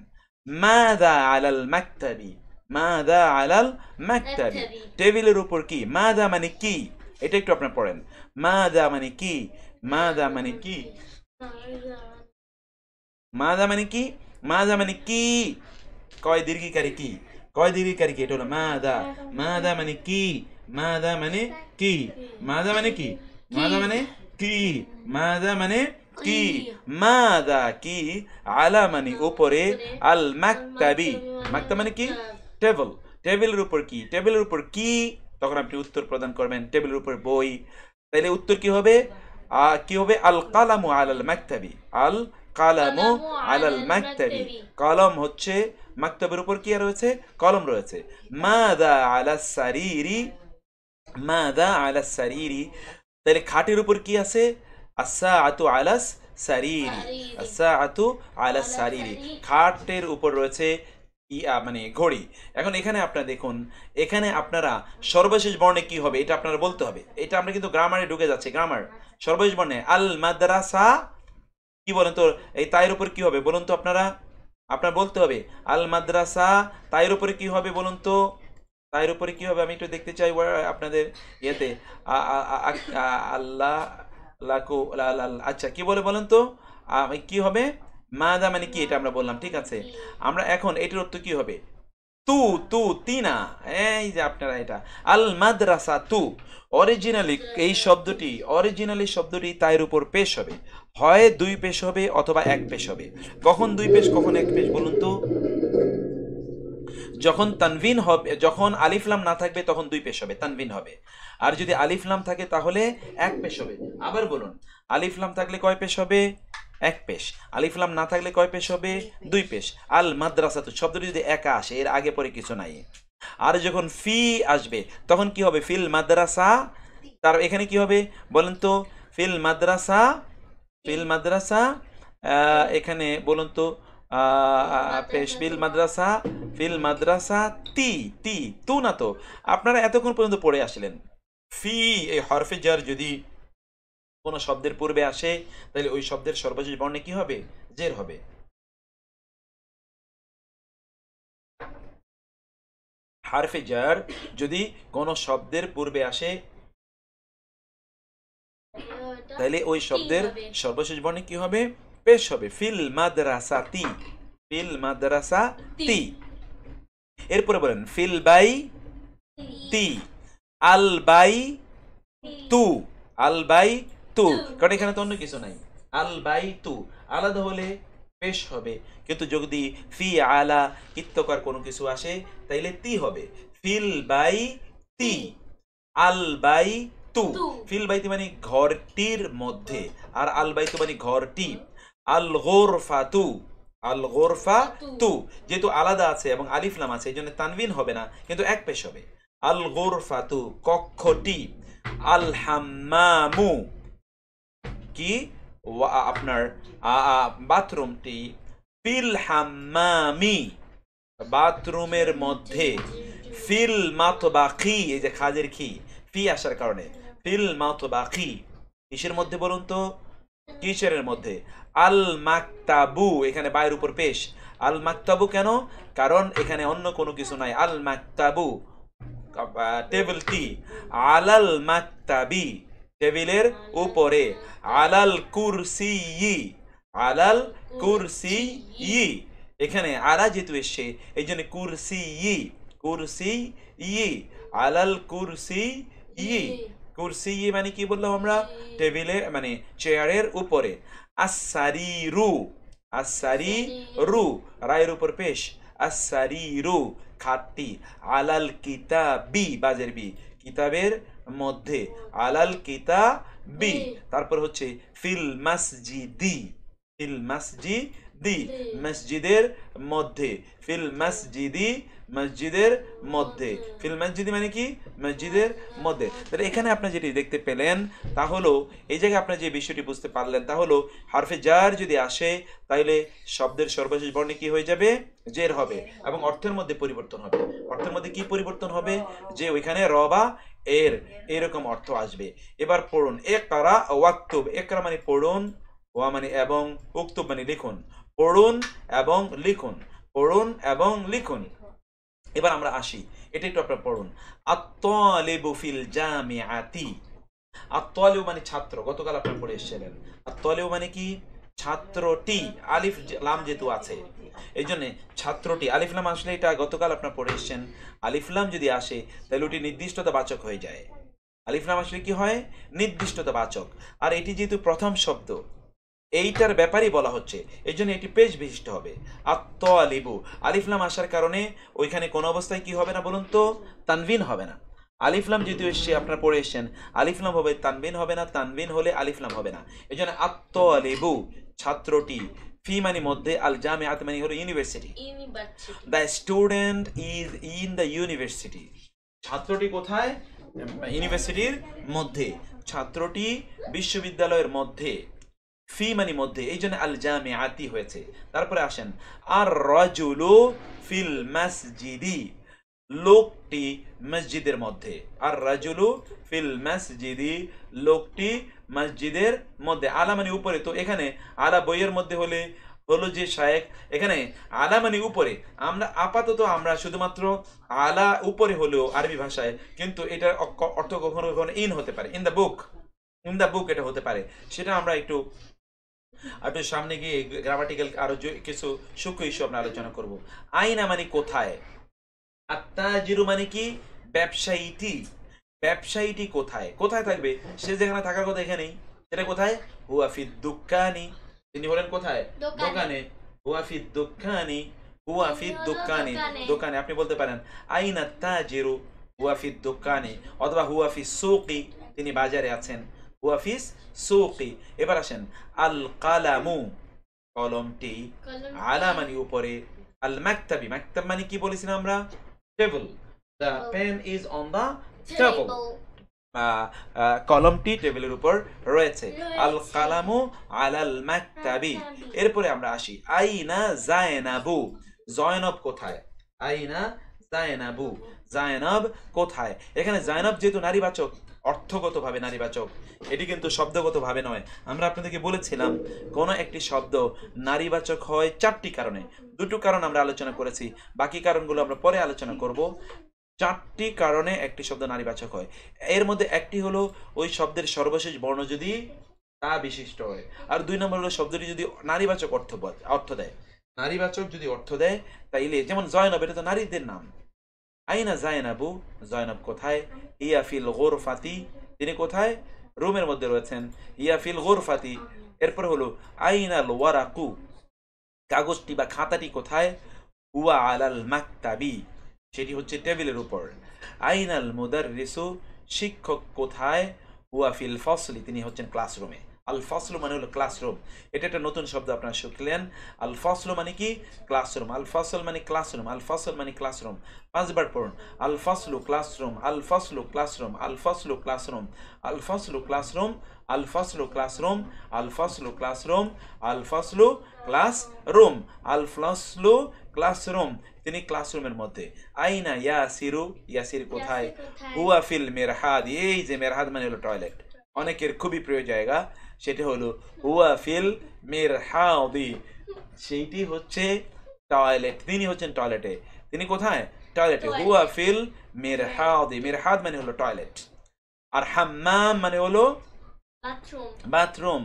মাদা আলাল মাকতাবি, মাদা আলাল মাকতাবি, টেবিলের উপর কি। মাদা মানে কি, এটা একটু আপনার পড়েন। মাদা মানে কি, মাদা মানে কি, মাদা মানে কি, মাদা মানে কি, কয় দীর্ঘিকারী কি, কয় দীর্ঘিকারী কি, এটা হলো মাদা। মাদা মানে কি, মাদা মানে কি, মাদা মানে কি, মাদা মানে কি, মাদা মানে কি, মাদা কি, আলা মানে উপরে, আল মাকতাবি, মাকতাব মানে কি, টেবিল, টেবিলের উপর কি, টেবিলের উপর কি, তখন আপনি উত্তর প্রদান করবেন টেবিলের উপর বই। তাইলে উত্তর কি হবে, কি হবে, আল কালামু আলাল মাকতাবি, আল কালামু আলাল মাকতাবি, কলম হচ্ছে মাকতাবের উপর কি রয়েছে, কলম রয়েছে। মাদা আলাস সারিরি, মাদা আলাস সারিরি, তাহলে খাটের উপর কি আছে, আসসাআতু আলাস সারিরি, আসসাআতু আলাস সারিরি, খাটের উপর রয়েছে মানে ঘড়ি। এখন এখানে আপনারা দেখুন, এখানে আপনারা সর্বশেষ বর্ণে কি হবে এটা আপনারা বলতে হবে। এটা আমরা কিন্তু গ্রামারে ঢুকে যাচ্ছে, গ্রামার। সর্বশেষ বর্ণে আল মাদ্রাসা, কি বলেন তো, এই তাইয়ের উপর কি হবে বলুন তো আপনারা, আপনার বলতে হবে আল মাদ্রাসা, তাইয়ের উপরে কি হবে বলুন তো, তাইয়ের উপরে কি হবে, আমি একটু দেখতে চাই আপনাদের ইয়েতে। আল্লাহ লাকু, আচ্ছা কি বলে বলেন তো, কি হবে, মাদা মানে কি, এটা আমরা বললাম। ঠিক আছে, আমরা এখন এটার অর্থ কি হবে, তু, তু তিনা, এই যে আপনারা এটা আল মাদ্রাসা তু, অরিজিনালি এই শব্দটি, অরিজিনালি শব্দটি তাইয়ের উপর পেশ হবে, হয় 2 পেশ হবে অথবা 1 পেশ হবে। কখন 2 পেশ কখন 1 পেশ বলুন তো, যখন তানভিন হবে, যখন আলিফলাম না থাকবে তখন 2 পেশ হবে, তানভিন হবে। আর যদি আলিফলাম থাকে তাহলে 1 পেশ হবে। আবার বলুন, আলিফলাম থাকলে কয় পেশ হবে, 1 পেশ। আলিফলাম না থাকলে কয় পেশ হবে, 2 পেশ। আল মাদ্রাসা তো শব্দটি যদি একা আসে, এর আগে পরে কিছু নাই। আর যখন ফি আসবে তখন কি হবে, ফিল মাদ্রাসা, তার এখানে কি হবে বলেন তো, ফিল মাদ্রাসা, ফিল মাদ্রাসা, এখানে বলুন তো পেশ, ফিল মাদ্রাসা, ফিল মাদ্রাসা তি, তি তু না তো। আপনারা এতক্ষণ পর্যন্ত পড়ে আসলেন, ফি এই হরফে জার যদি কোন শব্দের পূর্বে আসে তাহলে ওই শব্দের সর্বশেষ বর্ণে কি হবে, জের হবে। হারফে জার যদি কোন শব্দের পূর্বে আসে তাহলে ওই শব্দের সর্বশেষ বর্ণে কি হবে, পেশ হবে। ফিল মাদ্রাসাতি, ফিল মাদ্রাসাতি। এরপরে বলেন ফিল বাই তি, আল বাই তু, আল বাই তু, কারণ এখানে তো অন্য কিছু নাই। আল বাই তু আলাদা হলে পেশ হবে, কিন্তু যদি ফি আলা ইত্তকার কোনো কিছু আসে তাইলে তি হবে। ফিল বাই তি, আল বাই তু, ফিল বাইতি মানে ঘরটির মধ্যে, আর আল বাইতু মানে ঘরটি। আল গোরফাতু, আল গোরফাতু যেহেতু আলাদা আছে এবং আলিফলাম আছে এই জন্য তানবিন হবে না, কিন্তু 1 পেশ হবে। আল গোরফাতু কক্ষটি। আল হাম্মামু কি আপনার বাথরুমটি। ফিল হাম্মামি বাথরুমের মধ্যে। ফিল মাতবাকি, এই যে খাজের খি, ফি আসার কারণে ফিল মাতবাকি কিসের মধ্যে বলুন তো, কিসের মধ্যে? আল মাকতাবু, এখানে বাইরের উপর পেশ। আল মাকতাবু কেন? কারণ এখানে অন্য কোনো কিছু নাই। আল মাকতাবু টেবিলটি, আলাল মাকতাবি টেবিলের উপরে, আলাল কুরসি, আলাল কুরসি, এখানে আলা যেহেতু এসছে এই জন্য কুরসি, আলাল কুরসি, কুরসি মানে কি বললাম আমরা? টেবিলে মানে চেয়ারের উপরে। আসারিরু, আসারিরু রায়ের উপর পেশ, আসারিরু খাটটি, আলাল কিতাবি বাজের বি কিতাবের মধ্যে, আলাল কিতাবি। তারপর হচ্ছে ফিল মাসজিদি, ফিল মাসজিদি মসজিদের মধ্যে, ফিল মাসজিদি মসজিদের মধ্যে, ফিল মসজিদি মানে কি? মসজিদের মধ্যে। তাহলে এখানে আপনি যেটি দেখতে পেলেন তা হলো, এই জায়গায় আপনি যে বিষয়টি বুঝতে পারলেন তা হলো হারফে জার যদি আসে তাহলে শব্দের সর্বশেষ বর্ণে কি হয়ে যাবে? জের হবে এবং অর্থের মধ্যে পরিবর্তন হবে। অর্থের মধ্যে কি পরিবর্তন হবে? যে ওইখানে রবা এর এরকম অর্থ আসবে। এবার পড়ুন, ইকরা ওয়াক্তুব, ইকরা মানে পড়ুন, ওয়া মানে এবং, উক্তুব মানে লিখুন। পড়ুন এবং লিখুন, পড়ুন এবং লিখুন। এবার আমরা আসি, এটা একটু আপনারা পড়ুন। আত-তালিবু ফিল জামিআতি, আত-তালিবু মানে ছাত্র, গতকাল আপনারা পড়ে এসেছিলেন। আত-তালিবু মানে কি? ছাত্রটি, আলিফ লাম যেহেতু আছে এই জন্য ছাত্রটি, আলিফ লাম আসলে এটা গতকাল আপনারা পড়ে এসেছেন। আলিফ লাম যদি আসে তাহলে ওটি নির্দিষ্টতা বাচক হয়ে যায়। আলিফ লাম আসলে কি হয়? নির্দিষ্টতা বাচক। আর এটি যেহেতু প্রথম শব্দ এইটার ব্যাপারেই বলা হচ্ছে, এই জন্য এটি পেশ বিশিষ্ট হবে। আত-তালিবু আলিফলাম আসার কারণে ওইখানে কোন অবস্থায় কি হবে না বলুন তো? তানবিন হবে না। আলিফলাম যেহেতু এসছে আপনারা পড়ে এসছেন, আলিফলাম হবে, তানবিন হবে না, তানবিন হলে আলিফলাম হবে না। এই জন্য আত-তালিবু ছাত্রটি, ফি মানে মধ্যে, আল জামিআত মানে হলো university, the student is in the university. ছাত্রটি কোথায়? ইউনিভার্সিটির মধ্যে, ছাত্রটি বিশ্ববিদ্যালয়ের মধ্যে, ফি মানে মধ্যে, এই জন্য আল জামিআতি হয়েছে। তারপরে আসেন, আর রাজুলু ফিল মাসজিদি, লোকটি মসজিদের মধ্যে। আর রাজুলু ফিল মাসজিদি, লোকটি মসজিদের মধ্যে। আলা মানে উপরে, তো এখানে আলা বইয়ের মধ্যে হলে হলো যে শায়েখ, এখানে আলা মানে উপরে। আমরা আপাতত আমরা শুধুমাত্র আলা উপরে হলেও আরবি ভাষায়, কিন্তু এটার অর্থ কখনো কখনো ইন হতে পারে, in the book, in the book এটা হতে পারে। সেটা আমরা একটু আপনি সামনে গিয়ে গ্রামাটিক্যাল আরো কিছু সূক্ষ্ম ইস্যু আমরা আলোচনা করব। আইনা মানে কোথায়, আত্তাজিরু মানে কি? ব্যবসায়ীটি, ব্যবসায়ীটি কোথায়? কোথায় থাকবে? সে যেখানে থাকার কথা এখানেই, সেটা কোথায়? হুয়া ফিদ দুকানি, তিনি হলেন কোথায়? দোকানে। হুয়া ফিদ দুকানি, হুয়া ফিদ দুকানি, দোকানে। আপনি বলতে পারেন আইনা তাজিরু হুয়া ফিদ দুকানি, অথবা হুয়া ফিস সুকি, তিনি বাজারে আছেন, হুয়া ফিস সুকি। এবার আসেন, আল কালামু কলমটি, আলা মানে উপরে, আল মাকতাবি, মাকতাব মানে কি বলেছিলাম আমরা? Table, the pen is on the table, কলমটি টেবিলের উপর রয়েছে। আল কালামু আলাল মাকতাবি। এরপরে আমরা আসি, আইনা জায়নাবু, জয়নব কোথায়? আইনা জায়নাবু, জায়নব কোথায়? এখানে জায়নব যেহেতু নারীবাচক, অর্থগতভাবে নারীবাচক, এটি কিন্তু শব্দগতভাবে নয়। আমরা আপনাদেরকে বলেছিলাম কোন একটি শব্দ নারীবাচক হয় চারটি কারণে, দুটো কারণ আমরা আলোচনা করেছি, বাকি কারণগুলো আমরা পরে আলোচনা করব। চারটি কারণে একটি শব্দ নারীবাচক হয়। এর মধ্যে একটি হলো ওই শব্দের সর্বশেষ বর্ণ যদি তা বিশিষ্ট হয়, আর দুই নম্বর হলো শব্দটি যদি নারীবাচক অর্থ দেয়। নারীবাচক যদি অর্থ দেয় তাইলে, যেমন জয়নব, এটা তো নারীদের নাম। আইনা জায়নাবু, জয়নব কোথায়? ইয়া ফিল গুরফাতি, তিনি কোথায়? রুমের মধ্যে রয়েছেন। ইয়া ফিল গুরফাতি। এরপর হলো আইনাল ওয়ারাকু, কাগজটি বা খাতাটি কোথায়? হুয়া আলাল মাকতাবি, সেটি হচ্ছে টেবিলের উপর। আইনাল মুদাররিসু, শিক্ষক কোথায়? হুয়া ফিল ফসলি, তিনি হচ্ছেন ক্লাসরুমে। আল ফাসলু মানে হলো ক্লাসরুম। এটা একটা নতুন শব্দ আপনারা শিখলেন। আল ফাসলু মানে কি? ক্লাসরুম। আল ফাসল মানে ক্লাসরুম, আল ফাসল মানে ক্লাসরুম। 5 বার পড়ুন। আল ফাসলু ক্লাসরুম, আল ফাসলু ক্লাসরুম, আল ফাসলু ক্লাসরুম, আল ফাসলু ক্লাসরুম, আল ফাসলু ক্লাসরুম, আল ফাসলু ক্লাসরুম, আল ফাসলু ক্লাসরুম, আল ফাসলু ক্লাসরুম। তিনি ক্লাসরুমের মধ্যে। আইনা ইয়াসিরু, ইয়াসির কোথায়? হুয়া ফিল মিরহাদ, এই যে মিরহাদ মানে হলো টয়লেট, অনেকের খুবই প্রিয় জায়গা, সেটা হলো হুয়া ফিল মিরহাদি, সেইটি হচ্ছে টয়লেট, তিনি হচ্ছেন টয়লেটে। তিনি কোথায়? টয়লেটে। হুয়া ফিল মিরহাদি, মিরহাদ মানে হলো টয়লেট। আর হাম্মাম মানে হলো বাথরুম।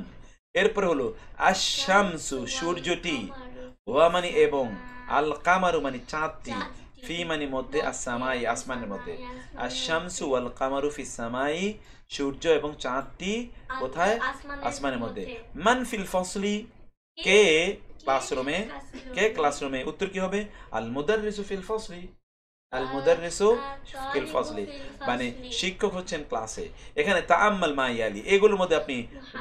এরপরে হলো আশ-শামসু, সূর্যটি, ওয়া মানে এবং, আল কামারু মানে চাঁদটি, ফি মানে মধ্যে, আস-সামাই আসমানের মধ্যে। আশ-শামসু ওয়াল কামারু ফিস সামাই, সূর্য এবং চাঁদটি কোথায়? আসমানের মধ্যে। মান ফিল ফসলি, কে ক্লাসরুমে? কে ক্লাসরুমে? উত্তর কি হবে? আল মুদাররিসু ফিল ফসলি, আল মুদাররিসু ফিল ফসলি, মানে শিক্ষক হচ্ছেন ক্লাসে। এখানে তাআম্মাল মা ইয়ালি, এগুলোর মধ্যে আপনি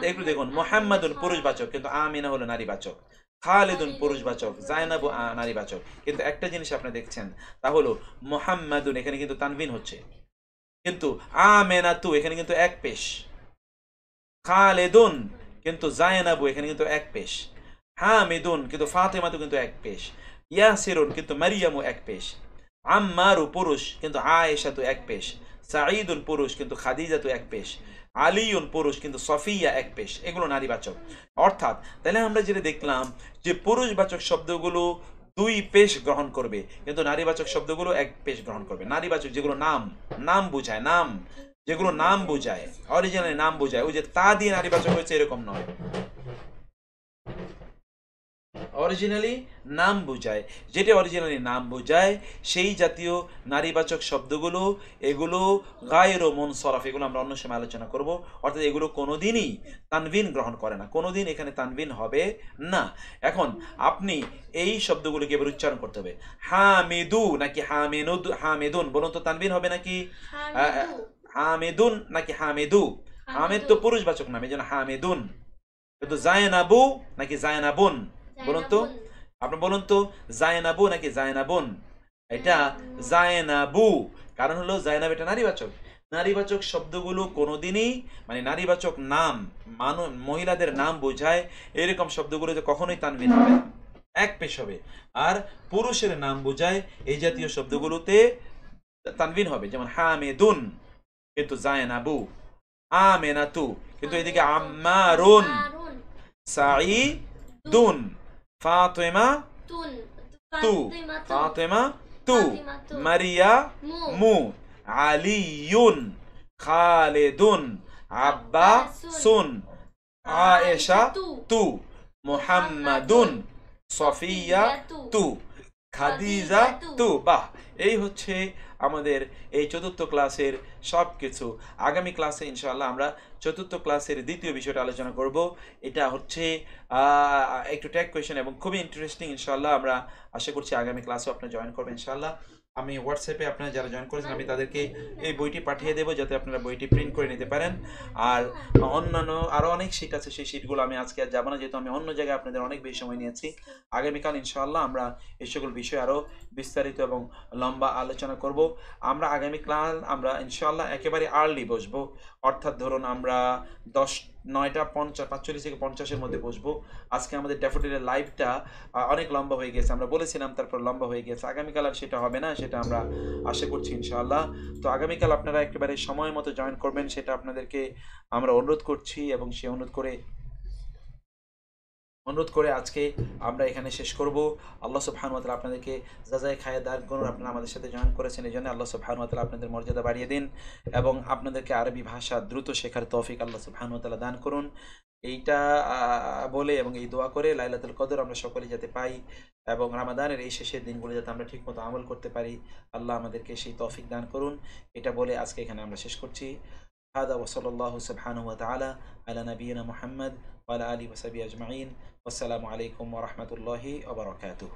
একটু দেখুন। মুহাম্মাদুন পুরুষবাচক, কিন্তু আমিনা হলো নারীবাচক। খালিদুন পুরুষবাচক, জায়নাবু নারীবাচক। কিন্তু একটা জিনিস আপনি দেখছেন, তা হলো মুহাম্মাদুন এখানে কিন্তু তানবিন হচ্ছে, কিন্তু আমেনাতু এখানে কিন্তু এক পেশ। খালিদুন কিন্তু জায়নাবু এখানে কিন্তু এক পেশ। হামিদুন কিন্তু ফাতেমাতু কিন্তু এক পেশ। ইয়াসিরুন কিন্তু মারিয়ামু এক পেশ। আম্মারু পুরুষ কিন্তু আয়েশাতু এক পেশ। সাঈদুন পুরুষ কিন্তু খাদিজাতু এক পেশ। আলিউন পুরুষ কিন্তু সফিয়া এক পেশ। এগুলো নারীবাচক। অর্থাৎ তাহলে আমরা যেটা দেখলাম যে পুরুষবাচক শব্দগুলো 2 পেশ গ্রহণ করবে, কিন্তু নারীবাচক শব্দগুলো 1 পেশ গ্রহণ করবে। নারীবাচক যেগুলো নাম বোঝায়, নাম যেগুলো নাম বোঝায়, অরিজিনালি নাম বোঝায়, ওই যে তা দিয়ে নারীবাচক হয়েছে এরকম নয়, অরিজিনালি নাম বোঝায়। যেটা অরিজিনালি নাম বোঝায় সেই জাতীয় নারীবাচক শব্দগুলো, এগুলো গায়রু মুনসারাফ, এগুলো আমরা অন্য সময় আলোচনা করব। অর্থাৎ এগুলো কোনোদিনই তানবিন গ্রহণ করে না, কোনোদিন এখানে তানবিন হবে না। এখন আপনি এই শব্দগুলোকে এবার উচ্চারণ করতে হবে। হামিদু নাকি হামিনুদ? হামিদুন বলুন তো, তানবিন হবে নাকি? হামিদুন নাকি হামিদু? হামিদ তো পুরুষবাচক নাম, এই জন্য হামিদুন। কিন্তু জায়নাবু নাকি জায়নাবুন? বলুন তো, আপনি বলুন তো, জায়নাবু নাকি জায়নাবুন? এটা জায়নাবু, কারণ হলো জায়নাব এটা নারীবাচক। নারীবাচক শব্দগুলো কোনোদিনই, মানে নারীবাচক নাম, মহিলাদের নাম বোঝায় এরকম শব্দগুলোতে কখনোই তানবিন হবে না, এক পেশ হবে। আর পুরুষের নাম বোঝায় এই জাতীয় শব্দগুলোতে তানবিন হবে, যেমন হামিদুন কিন্তু জায়নাবু, আমেনাতু কিন্তু এদিকে আম্মারুন, সাঈদুন, ফাতেমা তু, ফাতেমা তু, মারিয়ামু, আলিয়ুন, খালিদুন, আব্বাসুন, আয়েশা তু, মুহাম্মাদুন, সফিয়া তু, খাদিজা তু। বাহ, এই হচ্ছে আমাদের এই 4th ক্লাসের সব কিছু। আগামী ক্লাসে ইনশাআল্লাহ আমরা 4th ক্লাসের দ্বিতীয় বিষয়টা আলোচনা করব। এটা হচ্ছে একটু ট্যাগ কোয়েশ্চেন এবং খুবই ইন্টারেস্টিং। ইনশাআল্লাহ আমরা আশা করছি আগামী ক্লাসেও আপনি জয়েন করবেন ইনশাআল্লাহ। আমি হোয়াটসঅ্যাপে আপনারা যারা জয়েন করেছেন আমি তাদেরকে এই বইটি পাঠিয়ে দেবো, যাতে আপনারা বইটি প্রিন্ট করে নিতে পারেন। আর অন্যান্য আরও অনেক শীট আছে, সেই শীটগুলো আমি আজকে আর যাবো না, যেহেতু আমি অন্য জায়গায় আপনাদের অনেক বেশি সময় নিয়েছি। আগামীকাল ইনশাআল্লাহ আমরা এই সকল বিষয় আরও বিস্তারিত এবং লম্বা আলোচনা করব। আমরা আগামীকাল আমরা ইনশাআল্লাহ একেবারে আর্লি বসবো, অর্থাৎ ধরুন আমরা 9:45 থেকে 50-এর মধ্যে বসবো। আজকে আমাদের ড্যাফোডিলের লাইভটা অনেক লম্বা হয়ে গেছে, আমরা বলেছিলাম তারপর লম্বা হয়ে গেছে। আগামীকাল আর সেটা হবে না, সেটা আমরা আশা করছি ইনশাআল্লাহ। তো আগামীকাল আপনারা একেবারে সময় মতো জয়েন করবেন, সেটা আপনাদেরকে আমরা অনুরোধ করছি, এবং সে অনুরোধ করে আজকে আমরা এখানে শেষ করব। আল্লাহ সুবহানাহু ওয়া তাআলা আপনাদেরকে যাজায় খায়ে দান করুন। আপনারা আমাদের সাথে জয়েন করেছেন, এই জন্য আল্লাহ সুবহানাহু ওয়া তাআলা আপনাদের মর্যাদা বাড়িয়ে দিন, এবং আপনাদেরকে আরবি ভাষা দ্রুত শেখার তৌফিক আল্লাহ সুবহানাহু ওয়া তাআলা দান করুন। এইটা বলে এবং এই দোয়া করে লাইলাতুল কদর আমরা সকলে যাতে পাই, এবং রামাদানের এই শেষের দিনগুলো যাতে আমরা ঠিকমতো আমল করতে পারি, আল্লাহ আমাদেরকে সেই তৌফিক দান করুন। এটা বলে আজকে এখানে আমরা শেষ করছি। হাদা ওয়া সাল্লাল্লাহু সুবহানাহু ওয়া তাআলা আলা নাবিয়িনা মুহাম্মদ ওয়া আলা আলিহি ওয়া সাহবিহি আজমাইন। আসসালামু আলাইকুম ওয়া রাহমাতুল্লাহি ওয়া বারাকাতুহু।